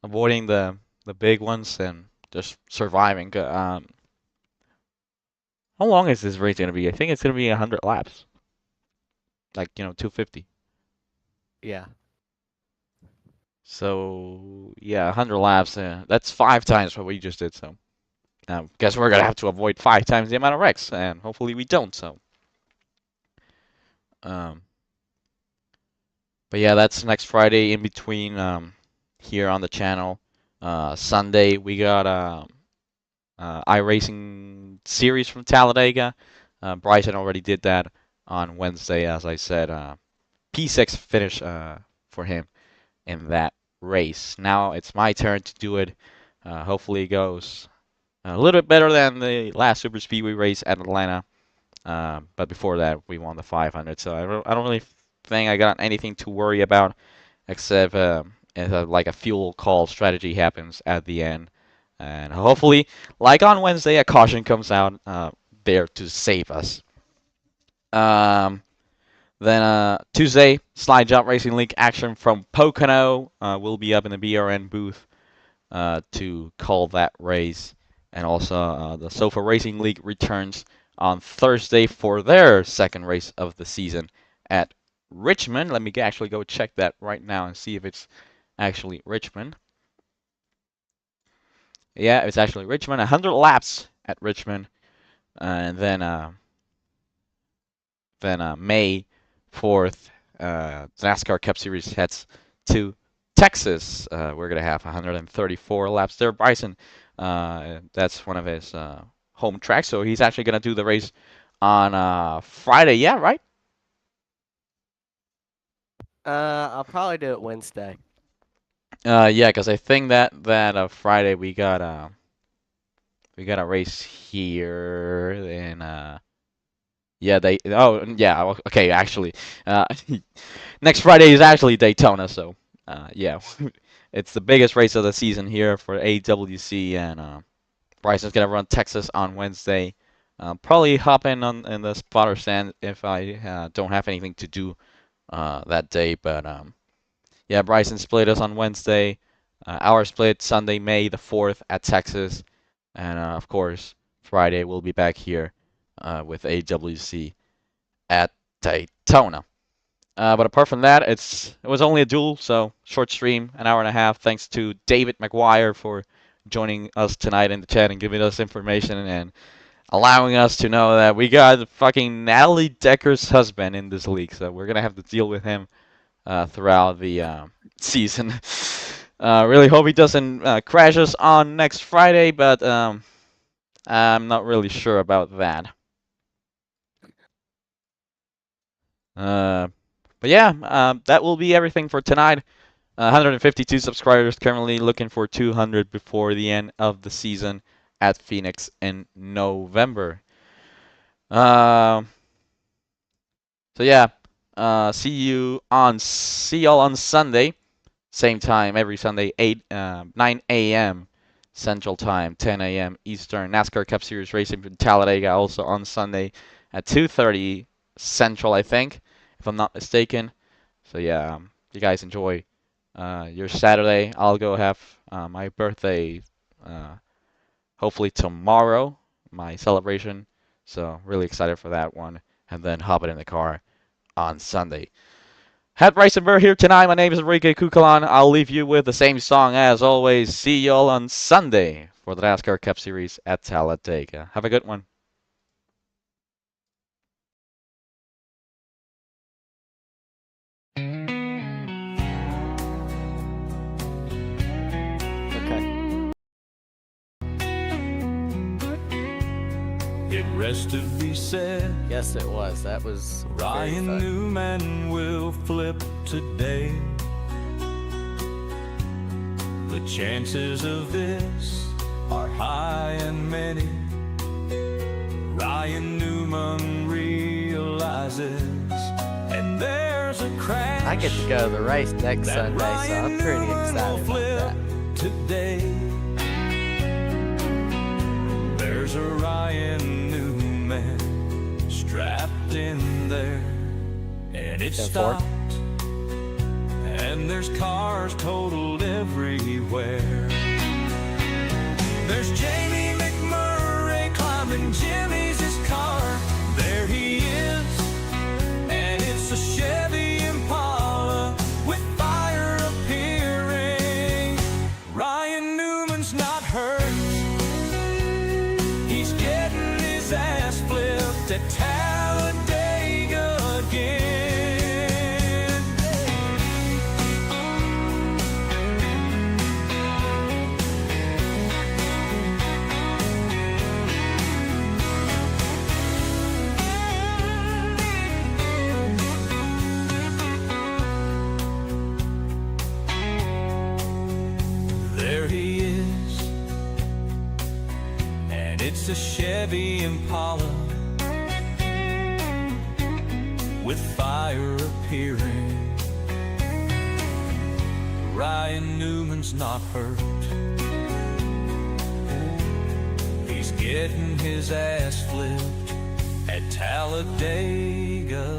avoiding the big ones and just surviving. How long is this race gonna be? I think it's gonna be 100 laps. Like, 250. Yeah. So, yeah, 100 laps. That's 5 times what we just did. So, guess we're gonna have to avoid 5 times the amount of wrecks, and hopefully we don't. So, but yeah, that's next Friday in between here on the channel. Sunday we got iRacing series from Talladega. Bryson already did that on Wednesday, as I said. P6 finish for him in that race. Now it's my turn to do it. Hopefully it goes a little bit better than the last Super Speedway race at Atlanta. But before that, we won the 500. So I don't really think I got anything to worry about, except if like a fuel call strategy happens at the end. And hopefully, like on Wednesday, a caution comes out there to save us. Then Tuesday, Slide Jump Racing League action from Pocono. Will be up in the BRN booth to call that race. And also the Sofa Racing League returns on Thursday for their second race of the season at Richmond. Let me actually go check that right now and see if it's actually Richmond. Yeah, it's actually Richmond. 100 laps at Richmond. And then May 4th, NASCAR Cup Series heads to Texas. We're going to have 134 laps there. Bryson, that's one of his home tracks, so he's actually going to do the race on Friday. Yeah, right? I'll probably do it Wednesday. Yeah, because I think that Friday we got a race here in yeah, okay, actually, next Friday is actually Daytona, so yeah, it's the biggest race of the season here for AWC, and Bryson's gonna run Texas on Wednesday, Probably hop in on in the spotter stand if I don't have anything to do that day. But yeah, Bryson split us on Wednesday. Our split Sunday, May the 4th at Texas, and of course Friday we'll be back here with AWC at Daytona. But apart from that, it was only a duel, so short stream, an hour and a half. Thanks to David McGuire for joining us tonight in the chat and giving us information and allowing us to know that we got fucking Natalie Decker's husband in this league. So we're gonna have to deal with him throughout the season. Really hope he doesn't crash us on next Friday, but I'm not really sure about that. But yeah, that will be everything for tonight. 152 subscribers, currently looking for 200 before the end of the season at Phoenix in November. So yeah, see y'all on Sunday, same time every Sunday, 9 a.m. Central Time, 10 a.m. Eastern. NASCAR Cup Series racing in Talladega also on Sunday at 2:30 Central, I think, if I'm not mistaken. So yeah, you guys enjoy your Saturday. I'll go have my birthday hopefully tomorrow, my celebration. So really excited for that one. And then hop it in the car on Sunday. Had Bryce and Burr here tonight. My name is Enrique Cucalan. I'll leave you with the same song as always. See y'all on Sunday for the NASCAR Cup Series at Talladega. Have a good one. It rested be said. Yes, it was. That was Ryan Newman will flip today. The chances of this are high and many. Ryan Newman realizes, and there's a crash. I get to go to the race next Sunday, so I'm pretty excited about that. Today, there's a Ryan Newman strapped in there, and it stopped, and there's cars totaled everywhere. There's Jamie McMurray climbing Jimmy's car. There he is, and it's a Chevy Impala with fire appearing. Ryan Newman's not hurt. He's getting his ass flipped at Talladega again. There he is, and it's a Chevy Impala with fire appearing. Ryan Newman's not hurt. He's getting his ass flipped at Talladega